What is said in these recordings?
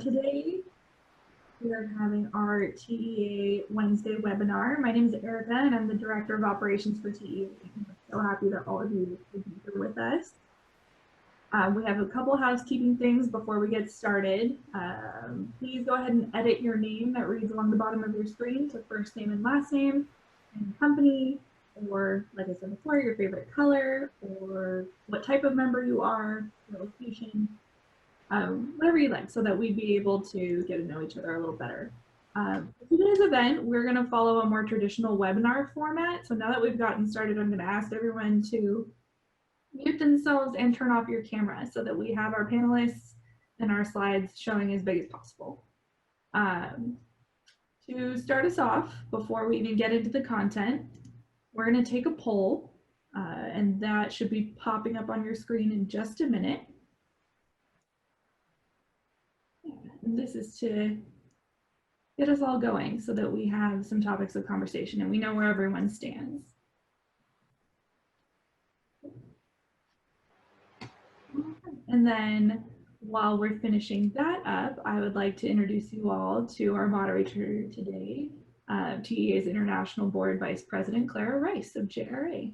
Today we are having our TEA Wednesday webinar. My name is Erica and I'm the Director of Operations for TEA. I'm so happy that all of you could be here with us. We have a couple housekeeping things before we get started. Please go ahead and edit your name that reads along the bottom of your screen to first name and last name and company, or like I said before, your favorite color, or what type of member you are, your location, whatever you like, so that we'd be able to get to know each other a little better. For today's event, we're going to follow a more traditional webinar format. So now that we've gotten started, I'm going to ask everyone to mute themselves and turn off your camera so that we have our panelists and our slides showing as big as possible. To start us off, before we even get into the content, we're going to take a poll, and that should be popping up on your screen in just a minute. And this is to get us all going so that we have some topics of conversation and we know where everyone stands. And then while we're finishing that up, I would like to introduce you all to our moderator today, TEA's International Board Vice President, Clara Rice of JRA.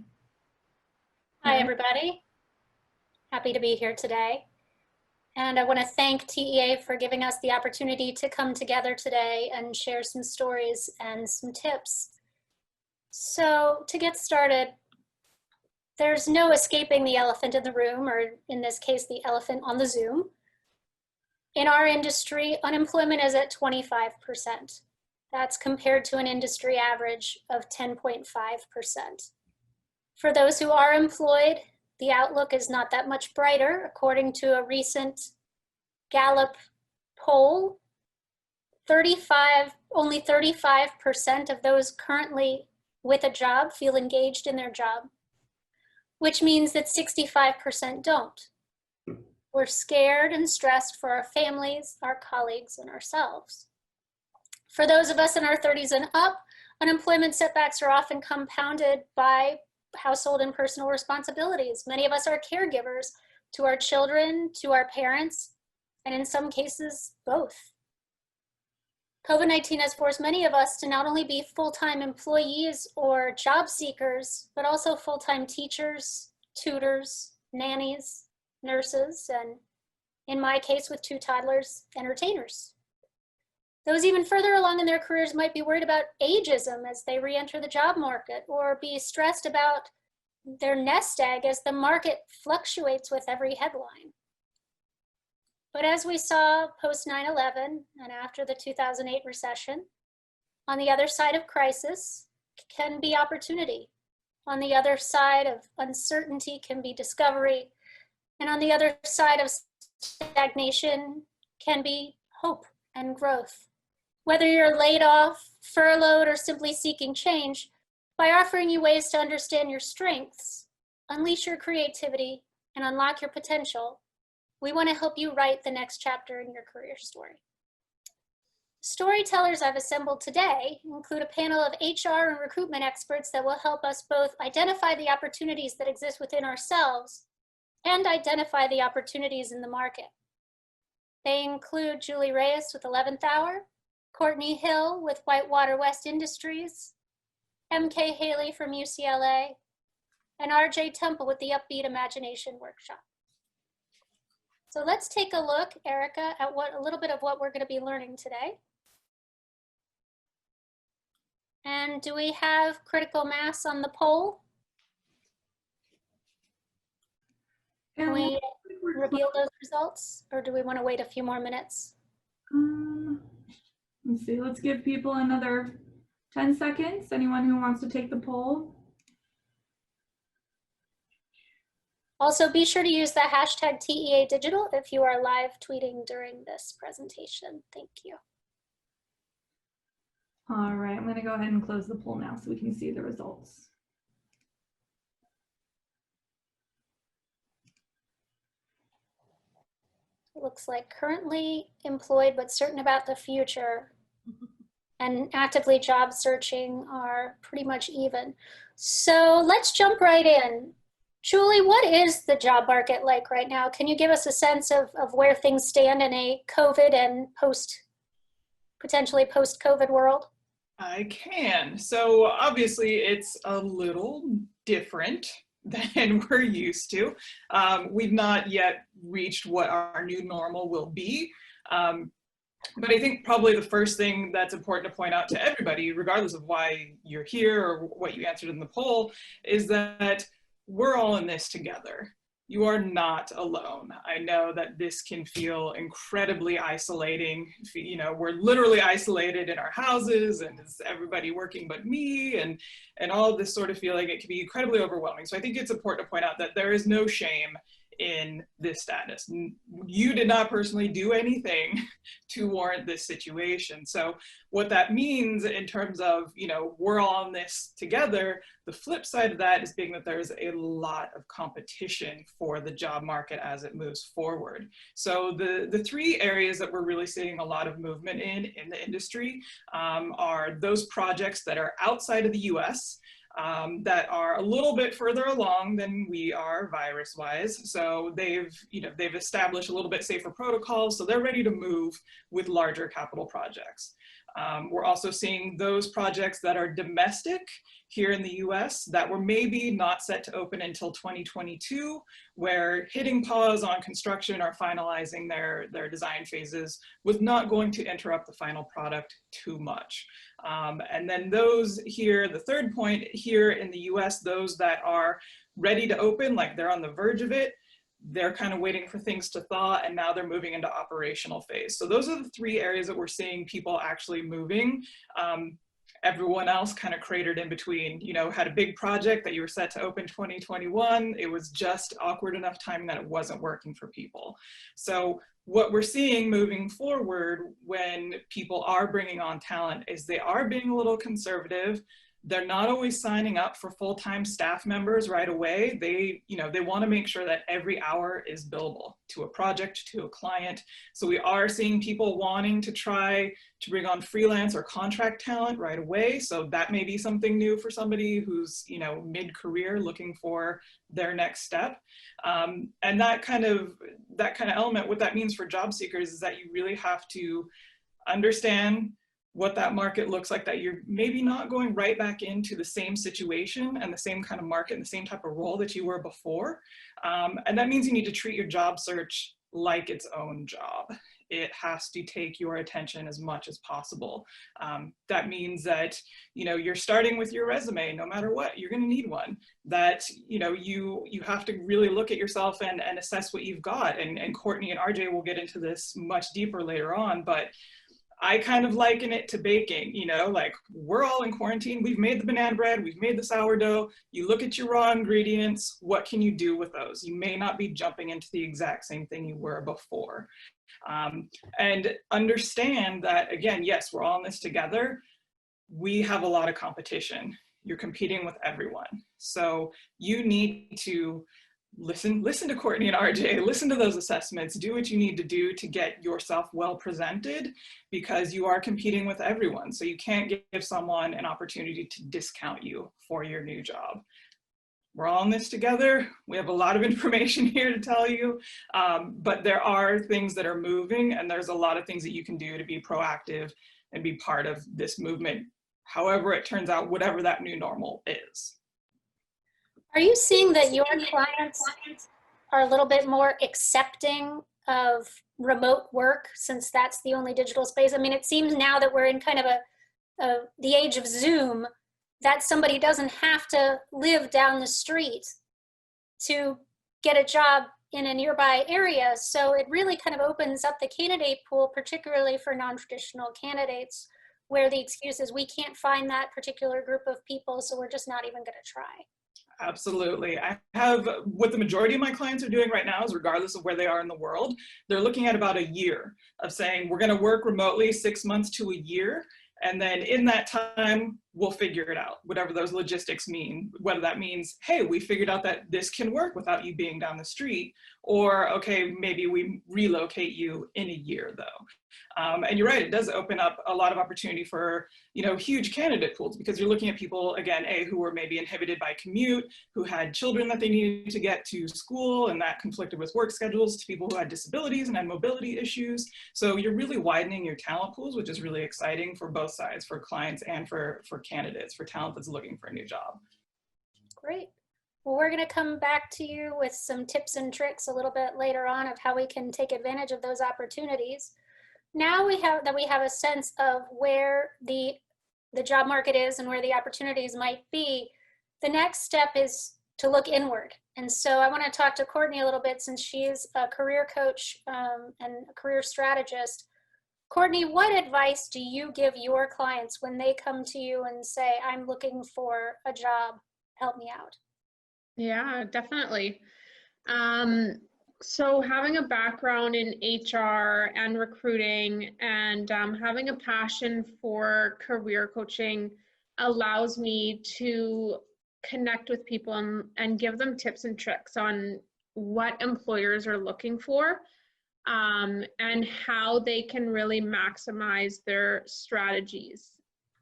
Hi, everybody. Happy to be here today. And I want to thank TEA for giving us the opportunity to come together today and share some stories and some tips. So to get started, there's no escaping the elephant in the room, or in this case, the elephant on the Zoom. In our industry, unemployment is at 25%. That's compared to an industry average of 10.5%. For those who are employed, the outlook is not that much brighter. According to a recent Gallup poll, only 35% of those currently with a job feel engaged in their job, which means that 65% don't. We're scared and stressed for our families, our colleagues, and ourselves. For those of us in our 30s and up, unemployment setbacks are often compounded by household and personal responsibilities. Many of us are caregivers to our children, to our parents, and in some cases, both. COVID-19 has forced many of us to not only be full-time employees or job seekers, but also full-time teachers, tutors, nannies, nurses, and in my case with 2 toddlers, entertainers. Those even further along in their careers might be worried about ageism as they re-enter the job market, or be stressed about their nest egg as the market fluctuates with every headline. But as we saw post 9/11 and after the 2008 recession, on the other side of crisis can be opportunity. On the other side of uncertainty can be discovery. And on the other side of stagnation can be hope and growth. Whether you're laid off, furloughed, or simply seeking change, by offering you ways to understand your strengths, unleash your creativity, and unlock your potential, we want to help you write the next chapter in your career story. Storytellers I've assembled today include a panel of HR and recruitment experts that will help us both identify the opportunities that exist within ourselves and identify the opportunities in the market. They include Julie Reyes with 11th Hour, Courtney Hill with Whitewater West Industries, MK Haley from UCLA, and RJ Temple with the Upbeat Imagination Workshop. So let's take a look, Erica, at a little bit of what we're going to be learning today. And do we have critical mass on the poll? Can we reveal those results, or do we want to wait a few more minutes? Let's see, let's give people another 10 seconds. Anyone who wants to take the poll. Also, be sure to use the hashtag TEA Digital if you are live tweeting during this presentation. Thank you. All right, I'm going to go ahead and close the poll now so we can see the results. It looks like currently employed but certain about the future and actively job searching are pretty much even. So let's jump right in. Julie, what is the job market like right now? Can you give us a sense of where things stand in a COVID and potentially post-COVID world? I can. So obviously it's a little different than we're used to. We've not yet reached what our new normal will be. But I think probably the first thing that's important to point out to everybody, regardless of why you're here or what you answered in the poll, is that we're all in this together. You are not alone. I know that this can feel incredibly isolating. You know, we're literally isolated in our houses, and is everybody working but me, and all of this sort of feeling. It can be incredibly overwhelming. So I think it's important to point out that there is no shame in this status. You did not personally do anything to warrant this situation. So what that means in terms of, you know, we're all in this together, the flip side of that is being that there's a lot of competition for the job market as it moves forward. So the three areas that we're really seeing a lot of movement in the industry are those projects that are outside of the US, that are a little bit further along than we are virus-wise. So they've established a little bit safer protocols, so they're ready to move with larger capital projects. We're also seeing those projects that are domestic here in the US that were maybe not set to open until 2022, where hitting pause on construction or finalizing their design phases was not going to interrupt the final product too much. And then those here, the third point here in the US, those that are ready to open, like they're on the verge of it, they're kind of waiting for things to thaw, and now they're moving into operational phase. So those are the three areas that we're seeing people actually moving. Everyone else kind of cratered in between, you know, had a big project that you were set to open 2021. It was just awkward enough timing that it wasn't working for people. So what we're seeing moving forward when people are bringing on talent is they are being a little conservative. They're not always signing up for full-time staff members right away. They want to make sure that every hour is billable to a project, to a client. So we are seeing people wanting to try to bring on freelance or contract talent right away. So that may be something new for somebody who's, you know, mid-career looking for their next step. And that kind of element, what that means for job seekers is that you really have to understand what that market looks like, that you're maybe not going right back into the same situation and the same kind of market and the same type of role that you were before. And that means you need to treat your job search like its own job. It has to take your attention as much as possible. That means that, you know, you're starting with your resume, no matter what, you're gonna need one. That, you know, you have to really look at yourself and assess what you've got. And Courtney and RJ will get into this much deeper later on, but I kind of liken it to baking, you know, like we're all in quarantine. We've made the banana bread, we've made the sourdough. You look at your raw ingredients, what can you do with those? You may not be jumping into the exact same thing you were before. And understand that, again, yes, we're all in this together. We have a lot of competition. You're competing with everyone. So you need to listen to Courtney and RJ, listen to those assessments, do what you need to do to get yourself well presented, because you are competing with everyone. So you can't give someone an opportunity to discount you for your new job. We're all in this together. We have a lot of information here to tell you, but there are things that are moving, and there's a lot of things that you can do to be proactive and be part of this movement, however it turns out, whatever that new normal is. Are you seeing that your clients are a little bit more accepting of remote work, since that's the only digital space? I mean, it seems now that we're in kind of the age of Zoom, that somebody doesn't have to live down the street to get a job in a nearby area. So it really kind of opens up the candidate pool, particularly for non-traditional candidates, where the excuse is we can't find that particular group of people, so we're just not even going to try. Absolutely. I have, what the majority of my clients are doing right now is, regardless of where they are in the world, they're looking at about a year of saying, we're going to work remotely 6 months to a year. And then in that time, we'll figure it out, whatever those logistics mean, whether that means, hey, we figured out that this can work without you being down the street, or, okay, maybe we relocate you in a year though. And you're right, it does open up a lot of opportunity for, you know, huge candidate pools, because you're looking at people, again, who were maybe inhibited by commute, who had children that they needed to get to school and that conflicted with work schedules, to people who had disabilities and had mobility issues. So you're really widening your talent pools, which is really exciting for both sides, for clients and for candidates, for talent that's looking for a new job. Great. Well, we're going to come back to you with some tips and tricks a little bit later on of how we can take advantage of those opportunities. Now we have a sense of where the job market is and where the opportunities might be. The next step is to look inward. And so I want to talk to Courtney a little bit, since she is a career coach and a career strategist. Courtney, what advice do you give your clients when they come to you and say, I'm looking for a job, help me out? Yeah, definitely. So having a background in HR and recruiting and having a passion for career coaching allows me to connect with people and give them tips and tricks on what employers are looking for, and how they can really maximize their strategies.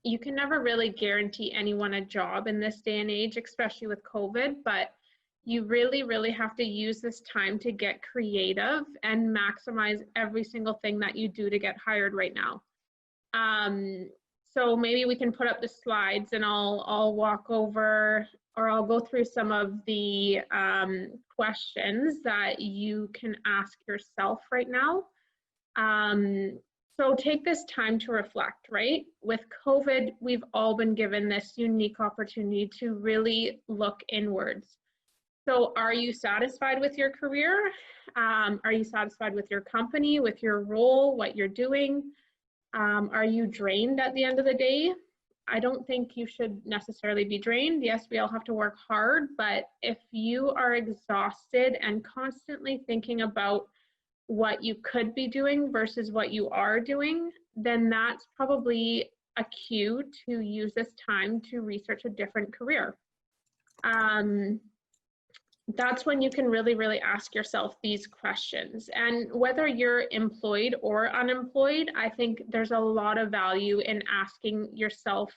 You can never really guarantee anyone a job in this day and age, especially with COVID, but you really, really have to use this time to get creative and maximize every single thing that you do to get hired right now. So maybe we can put up the slides and I'll walk over, or I'll go through some of the questions that you can ask yourself right now. So take this time to reflect, right? With COVID, we've all been given this unique opportunity to really look inwards. So are you satisfied with your career? Are you satisfied with your company, with your role, what you're doing? Are you drained at the end of the day? I don't think you should necessarily be drained. Yes, we all have to work hard, but if you are exhausted and constantly thinking about what you could be doing versus what you are doing, then that's probably a cue to use this time to research a different career. That's when you can really, really ask yourself these questions. And whether you're employed or unemployed, I think there's a lot of value in asking yourself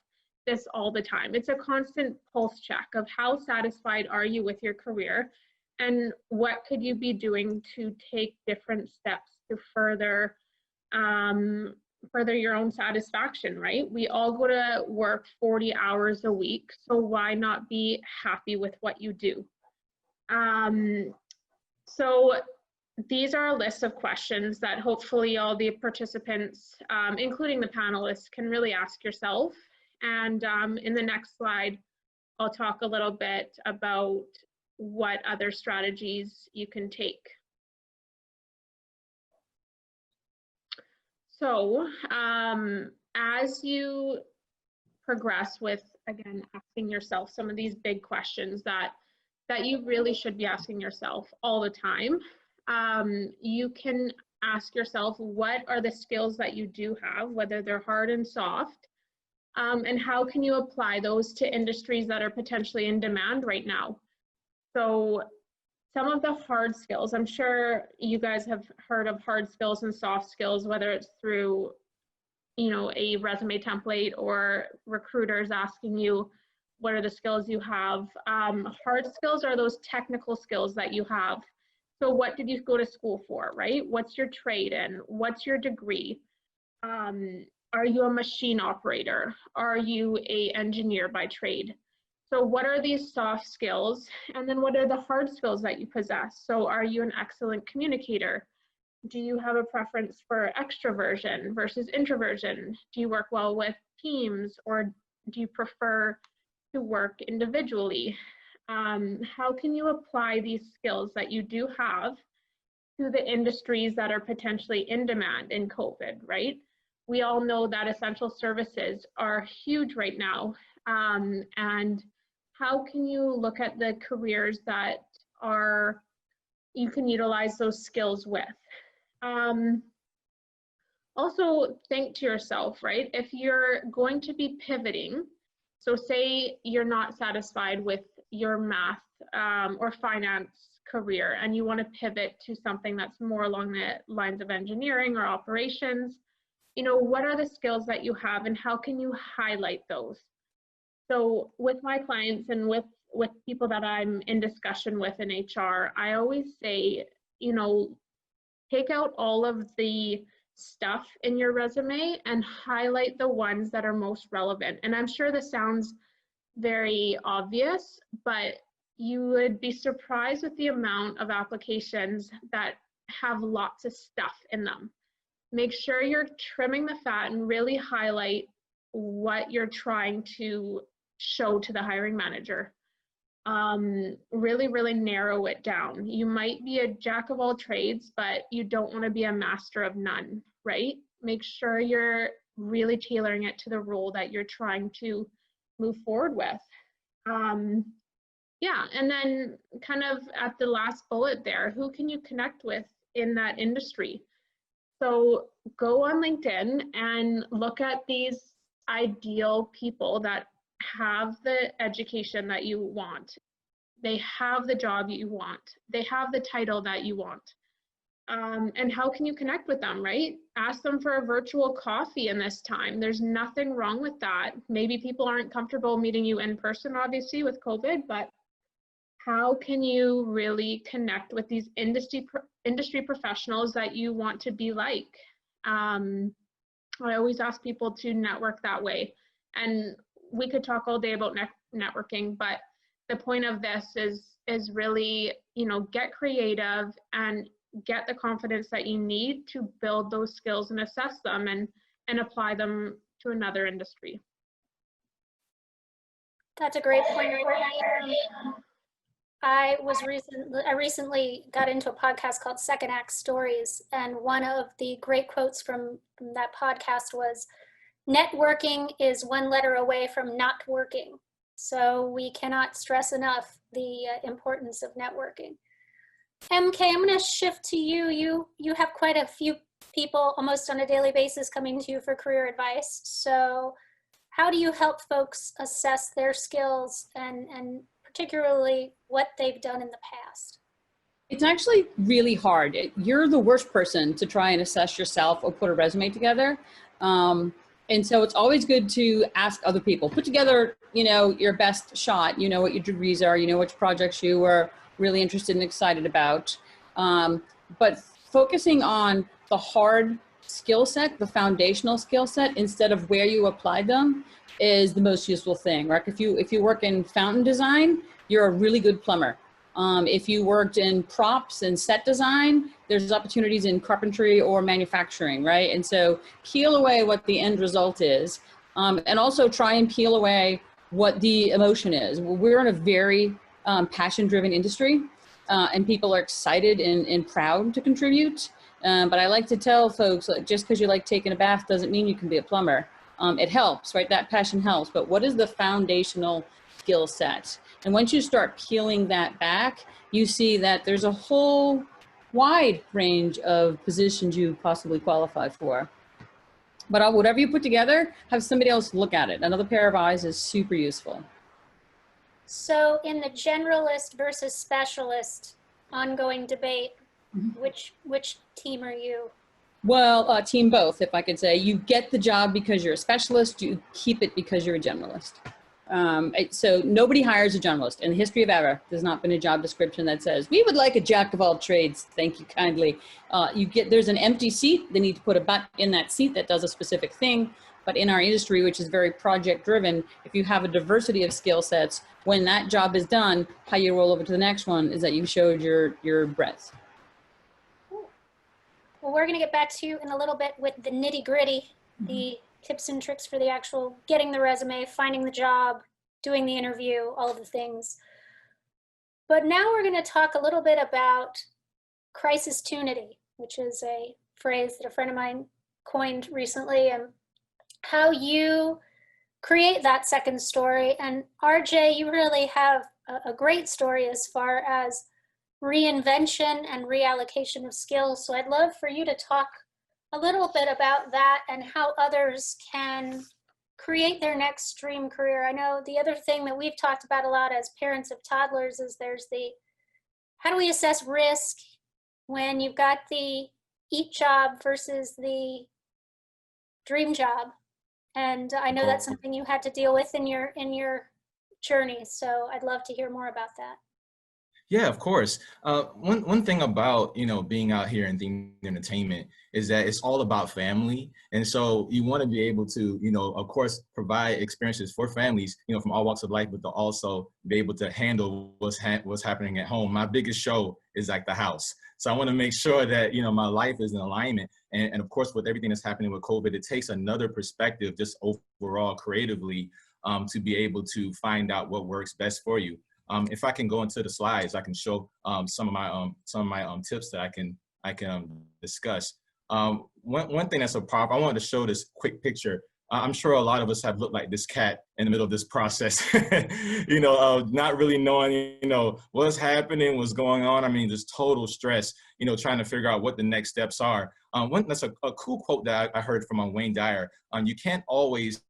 this all the time. It's a constant pulse check of how satisfied are you with your career, and what could you be doing to take different steps to further your own satisfaction, right? We all go to work 40 hours a week, so why not be happy with what you do? So these are a list of questions that hopefully all the participants, including the panelists, can really ask yourself. And in the next slide, I'll talk a little bit about what other strategies you can take. So as you progress with, again, asking yourself some of these big questions that you really should be asking yourself all the time, you can ask yourself, what are the skills that you do have, whether they're hard and soft, and how can you apply those to industries that are potentially in demand right now? So some of the hard skills, I'm sure you guys have heard of hard skills and soft skills, whether it's through, you know, a resume template or recruiters asking you, what are the skills you have? Hard skills are those technical skills that you have. So what did you go to school for, right? What's your trade in? What's your degree? Are you a machine operator? Are you an engineer by trade? So what are these soft skills? And then what are the hard skills that you possess? So are you an excellent communicator? Do you have a preference for extroversion versus introversion? Do you work well with teams, or do you prefer to work individually? How can you apply these skills that you do have to the industries that are potentially in demand in COVID, right? We all know that essential services are huge right now. And how can you look at the careers that you can utilize those skills with? Also think to yourself, right? If you're going to be pivoting, so say you're not satisfied with your math or finance career and you want to pivot to something that's more along the lines of engineering or operations, you know, what are the skills that you have and how can you highlight those? So with my clients and with people that I'm in discussion with in HR, I always say, you know, take out all of the stuff in your resume and highlight the ones that are most relevant. And I'm sure this sounds very obvious, but you would be surprised with the amount of applications that have lots of stuff in them. Make sure you're trimming the fat and really highlight what you're trying to show to the hiring manager. Really narrow it down. You might be a jack of all trades, but you don't want to be a master of none, right? Make sure you're really tailoring it to the role that you're trying to move forward with. Yeah, and then kind of at the last bullet there, who can you connect with in that industry? So go on LinkedIn and look at these ideal people that have the education that you want. They have the job you want. They have the title that you want. And how can you connect with them, right? Ask them for a virtual coffee in this time. There's nothing wrong with that. Maybe people aren't comfortable meeting you in person, obviously, with COVID, but how can you really connect with these industry professionals that you want to be like? I always ask people to network that way. And we could talk all day about networking, but the point of this is really, you know, get creative and get the confidence that you need to build those skills and assess them and apply them to another industry. That's a great point, Courtney. I recently got into a podcast called Second Act Stories, and one of the great quotes from that podcast was, "Networking is one letter away from not working." So we cannot stress enough the importance of networking. MK, I'm going to shift to you. You have quite a few people almost on a daily basis coming to you for career advice. So how do you help folks assess their skills and particularly what they've done in the past? It's actually really hard. You're the worst person to try and assess yourself or put a resume together. And so it's always good to ask other people. Put together, you know, your best shot. You know what your degrees are. You know which projects you are really interested and excited about. But focusing on the hard skill set, the foundational skill set, instead of where you applied them, is the most useful thing, right? If you work in fountain design, you're a really good plumber. If you worked in props and set design, there's opportunities in carpentry or manufacturing, right? And so peel away what the end result is, and also try and peel away what the emotion is. We're in a very passion-driven industry, and people are excited and proud to contribute. But I like to tell folks, like, just because you like taking a bath doesn't mean you can be a plumber. It helps, right? That passion helps. But what is the foundational skill set? And once you start peeling that back, you see that there's a whole wide range of positions you possibly qualify for. But whatever you put together, have somebody else look at it. Another pair of eyes is super useful. So in the generalist versus specialist ongoing debate, which team are you? Well, team both, if I could say. You get the job because you're a specialist, you keep it because you're a generalist. So nobody hires a generalist. In the history of ever, there's not been a job description that says, we would like a jack of all trades, thank you kindly. There's an empty seat, they need to put a butt in that seat that does a specific thing. But in our industry, which is very project driven, if you have a diversity of skill sets, when that job is done, how you roll over to the next one is that you showed your breadth. Well, we're going to get back to you in a little bit with the nitty gritty, the tips and tricks for the actual getting the resume, finding the job, doing the interview, all of the things. But now we're going to talk a little bit about crisis-tunity, which is a phrase that a friend of mine coined recently, and how you create that second story. And RJ, you really have a great story as far as reinvention and reallocation of skills. So I'd love for you to talk a little bit about that and how others can create their next dream career. I know the other thing that we've talked about a lot as parents of toddlers is there's the, how do we assess risk when you've got the eat job versus the dream job. And I know that's something you had to deal with in your journey. So I'd love to hear more about that. Yeah, of course. One thing about, being out here in themed entertainment is that it's all about family. And so you want to be able to, of course, provide experiences for families, from all walks of life, but to also be able to handle what's happening at home. My biggest show is like the house. So I want to make sure that, my life is in alignment. And of course, with everything that's happening with COVID, it takes another perspective just overall creatively to be able to find out what works best for you. If I can go into the slides, I can show some of my tips that I can discuss. One thing that's a pop, I wanted to show this quick picture. I'm sure a lot of us have looked like this cat in the middle of this process, not really knowing, what's happening, what's going on. I mean, just total stress, trying to figure out what the next steps are. That's a cool quote that I heard from Wayne Dyer. You can't always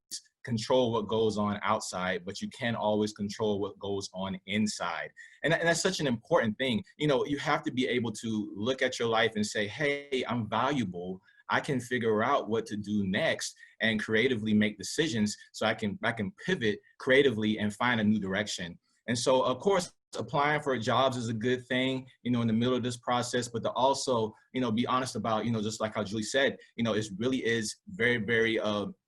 control what goes on outside, but you can always control what goes on inside. And that's such an important thing. You have to be able to look at your life and say, hey, I'm valuable. I can figure out what to do next and creatively make decisions so I can pivot creatively and find a new direction. And so, of course, applying for jobs is a good thing, in the middle of this process, but to also, be honest about, just like how Julie said, it really is very, very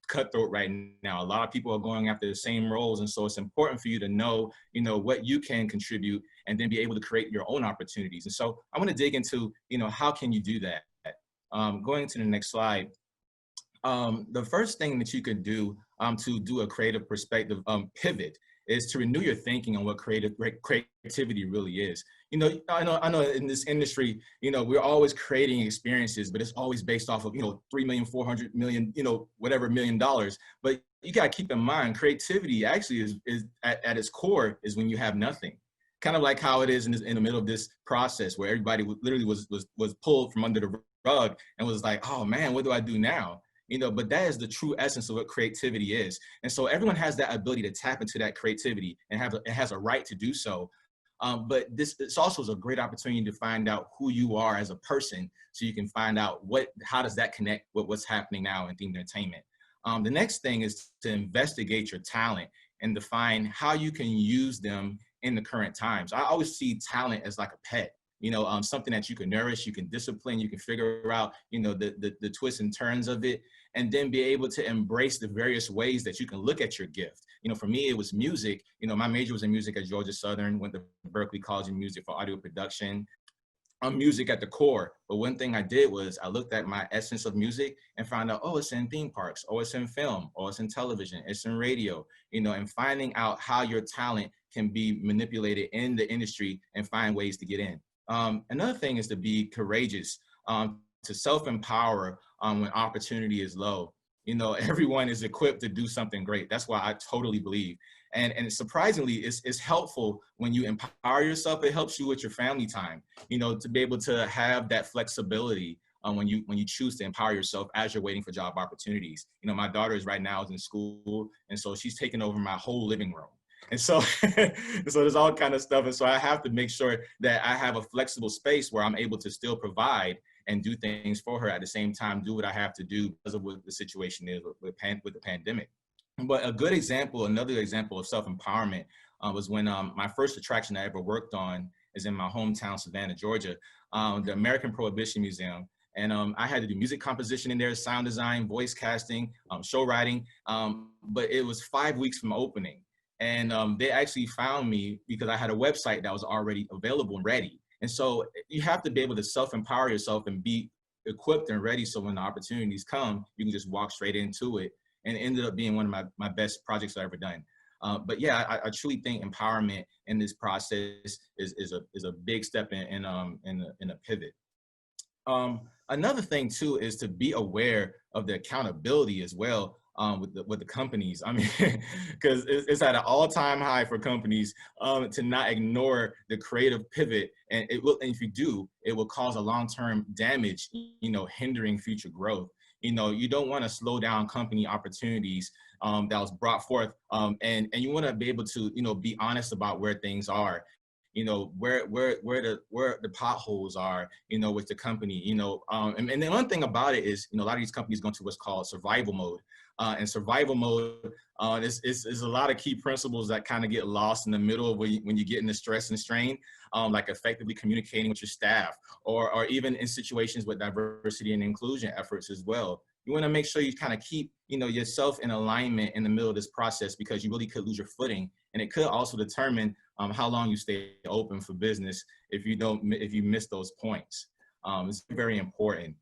cutthroat right now. A lot of people are going after the same roles. And so it's important for you to know, what you can contribute and then be able to create your own opportunities. And so I want to dig into, how can you do that? Going to the next slide. The first thing that you could do to do a creative perspective pivot is to renew your thinking on what creativity really is. I know in this industry, we're always creating experiences, but it's always based off of, 3 million, 400 million, whatever $1 million. But you got to keep in mind, creativity actually is at its core is when you have nothing. Kind of like how it is in the middle of this process where everybody literally was pulled from under the rug and was like, oh man, what do I do now? But that is the true essence of what creativity is. And so everyone has that ability to tap into that creativity and it has a right to do so. But this also is a great opportunity to find out who you are as a person so you can find out how does that connect with what's happening now in themed entertainment. The next thing is to investigate your talent and define how you can use them in the current times. I always see talent as like a pet. Something that you can nourish, you can discipline, you can figure out, the twists and turns of it, and then be able to embrace the various ways that you can look at your gift. For me, it was music. My major was in music at Georgia Southern, went to Berkeley College of Music for audio production. I'm music at the core, but one thing I did was I looked at my essence of music and found out, oh, it's in theme parks, oh, it's in film, oh, it's in television, it's in radio, and finding out how your talent can be manipulated in the industry and find ways to get in. Another thing is to be courageous, to self-empower when opportunity is low. Everyone is equipped to do something great. That's why I totally believe. And surprisingly, it's helpful when you empower yourself. It helps you with your family time, to be able to have that flexibility when you choose to empower yourself as you're waiting for job opportunities. My daughter is right now in school, and so she's taking over my whole living room. And so, there's all kind of stuff. And so I have to make sure that I have a flexible space where I'm able to still provide and do things for her at the same time, do what I have to do because of what the situation is with the pandemic. But another example of self-empowerment was when my first attraction I ever worked on is in my hometown, Savannah, Georgia, the American Prohibition Museum. And I had to do music composition in there, sound design, voice casting, show writing. But it was 5 weeks from opening. And they actually found me because I had a website that was already available and ready. And so you have to be able to self-empower yourself and be equipped and ready so when the opportunities come, you can just walk straight into it. And it ended up being one of my best projects I've ever done. But yeah, I truly think empowerment in this process is a big step in a pivot. Another thing too is to be aware of the accountability as well. With the companies, I mean, because it's at an all-time high for companies to not ignore the creative pivot, and if you do, it will cause a long-term damage, hindering future growth. You don't want to slow down company opportunities that was brought forth, and you want to be able to, be honest about where things are. you know, where the potholes are, you know, with the company, you know. And the one thing about it is, you know, a lot of these companies go to what's called survival mode. And survival mode is a lot of key principles that kind of get lost in the middle of when you get into stress and strain, like effectively communicating with your staff, or even in situations with diversity and inclusion efforts as well. You want to make sure you kind of keep, you know, yourself in alignment in the middle of this process, because you really could lose your footing, and it could also determine how long you stay open for business if you miss those points. It's very important.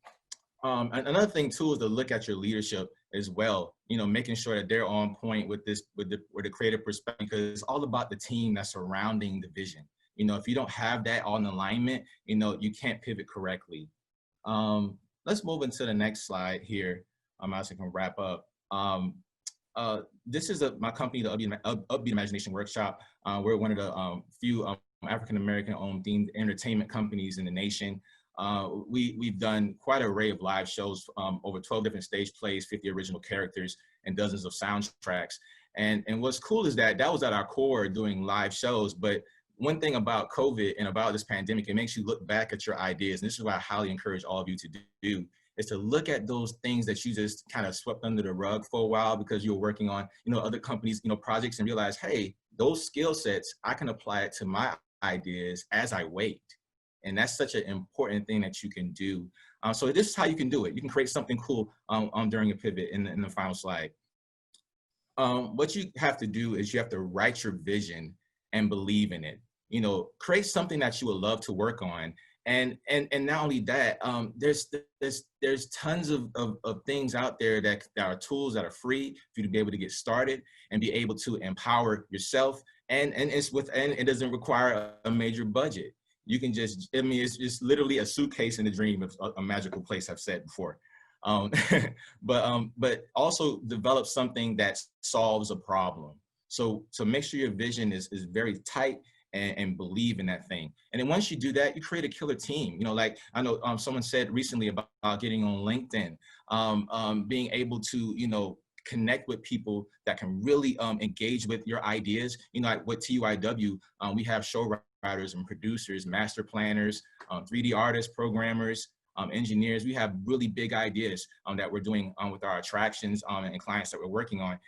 Another thing too is to look at your leadership as well. You know, making sure that they're on point with the creative perspective, because it's all about the team that's surrounding the vision. You know, if you don't have that all in alignment, you know, you can't pivot correctly. Let's move into the next slide here. As I can wrap up. This is my company, the Upbeat Imagination Workshop. We're one of the few African-American owned themed entertainment companies in the nation. We've done quite an array of live shows, over 12 different stage plays, 50 original characters, and dozens of soundtracks. And what's cool is that was at our core, doing live shows. But one thing about COVID and about this pandemic, it makes you look back at your ideas. And this is what I highly encourage all of you to do, is to look at those things that you just kind of swept under the rug for a while because you were working on, you know, other companies, you know, projects, and realize, hey, those skill sets, I can apply it to my ideas as I wait. And that's such an important thing that you can do. So this is how you can do it. You can create something cool during a pivot in the final slide. What you have to do is you have to write your vision and believe in it. You know, create something that you would love to work on. And not only that, there's tons of things out there that are tools that are free for you to be able to get started and be able to empower yourself. And it doesn't require a major budget. You can just, I mean, it's literally a suitcase in a dream of a magical place, I've said before. But also develop something that solves a problem. So make sure your vision is very tight, and believe in that thing. And then once you do that, you create a killer team. You know, like I know someone said recently about getting on LinkedIn, being able to, you know, connect with people that can really engage with your ideas. You know, like with TUIW, we have show writers and producers, master planners, 3D artists, programmers, engineers. We have really big ideas that we're doing with our attractions and clients that we're working on.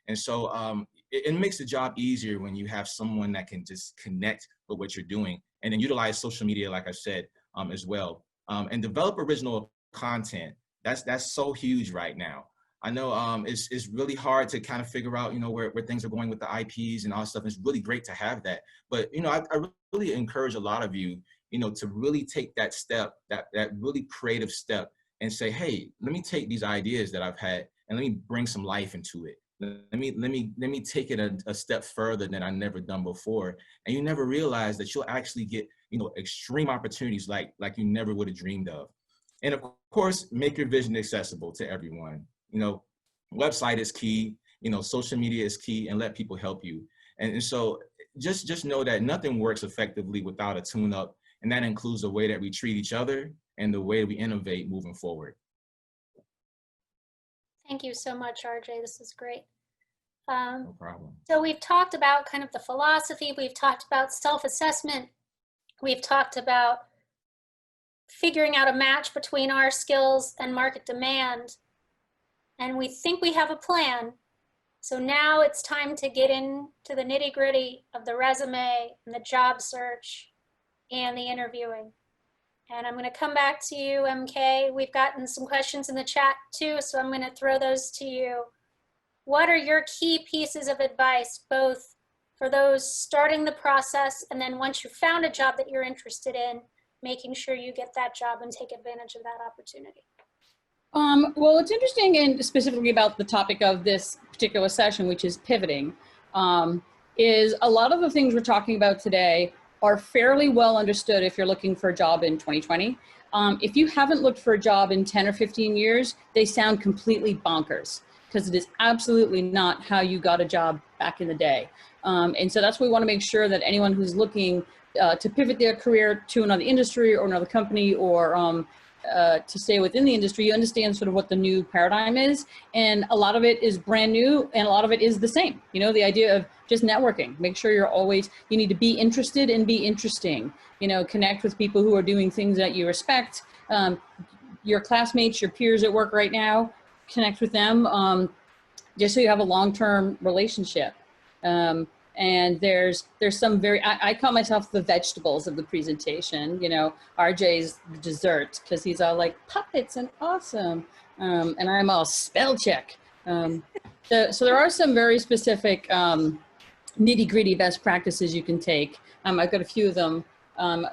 And so it makes the job easier when you have someone that can just connect with what you're doing, and then utilize social media, like I said, as well, and develop original content. That's so huge right now. I know it's really hard to kind of figure out, you know, where things are going with the IPs and all that stuff. It's really great to have that. But, you know, I really encourage a lot of you, you know, to really take that step, that really creative step, and say, hey, let me take these ideas that I've had and let me bring some life into it. Let me take it a step further than I've never done before. And you never realize that you'll actually get, you know, extreme opportunities like you never would have dreamed of. And of course, make your vision accessible to everyone. You know, website is key, you know, social media is key, and let people help you. And so just know that nothing works effectively without a tune-up, and that includes the way that we treat each other and the way we innovate moving forward. Thank you so much, RJ. This is great. No problem. So we've talked about kind of the philosophy. We've talked about self-assessment. We've talked about figuring out a match between our skills and market demand. And we think we have a plan. So now it's time to get into the nitty-gritty of the resume and the job search and the interviewing. And I'm going to come back to you, MK. We've gotten some questions in the chat too, so I'm going to throw those to you. What are your key pieces of advice, both for those starting the process, and then once you found a job that you're interested in, making sure you get that job and take advantage of that opportunity? Well, it's interesting, and specifically about the topic of this particular session, which is pivoting, is a lot of the things we're talking about today are fairly well understood if you're looking for a job in 2020. If you haven't looked for a job in 10 or 15 years, they sound completely bonkers, because it is absolutely not how you got a job back in the day. And so that's why we want to make sure that anyone who's looking to pivot their career to another industry or another company, or to stay within the industry, you understand sort of what the new paradigm is. And a lot of it is brand new and a lot of it is the same. You know, the idea of just networking, make sure you're always, you need to be interested and be interesting, you know, connect with people who are doing things that you respect. Your classmates, your peers at work right now, connect with them just so you have a long-term relationship. And there's some very, I call myself the vegetables of the presentation, you know, RJ's the dessert because he's all like puppets and awesome. And I'm all spell check. So there are some very specific nitty gritty best practices you can take. I've got a few of them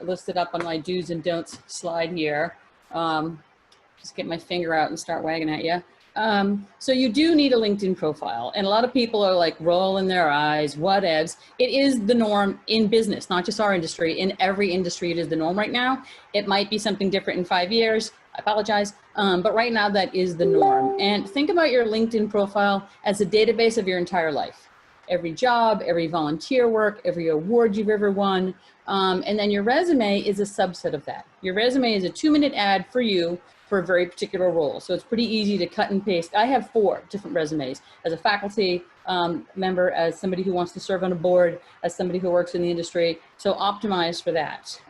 listed up on my do's and don'ts slide here. Just get my finger out and start wagging at you. So you do need a LinkedIn profile, and a lot of people are like rolling their eyes, whatevs. It is the norm in business, not just our industry. In every industry, it is the norm right now. It might be something different in 5 years. I apologize. But right now that is the norm. And think about your LinkedIn profile as a database of your entire life. Every job, every volunteer work, every award you've ever won. And then your resume is a subset of that. Your resume is a 2-minute ad for you for a very particular role. So it's pretty easy to cut and paste. I have 4 different resumes as a faculty member, as somebody who wants to serve on a board, as somebody who works in the industry. So optimize for that.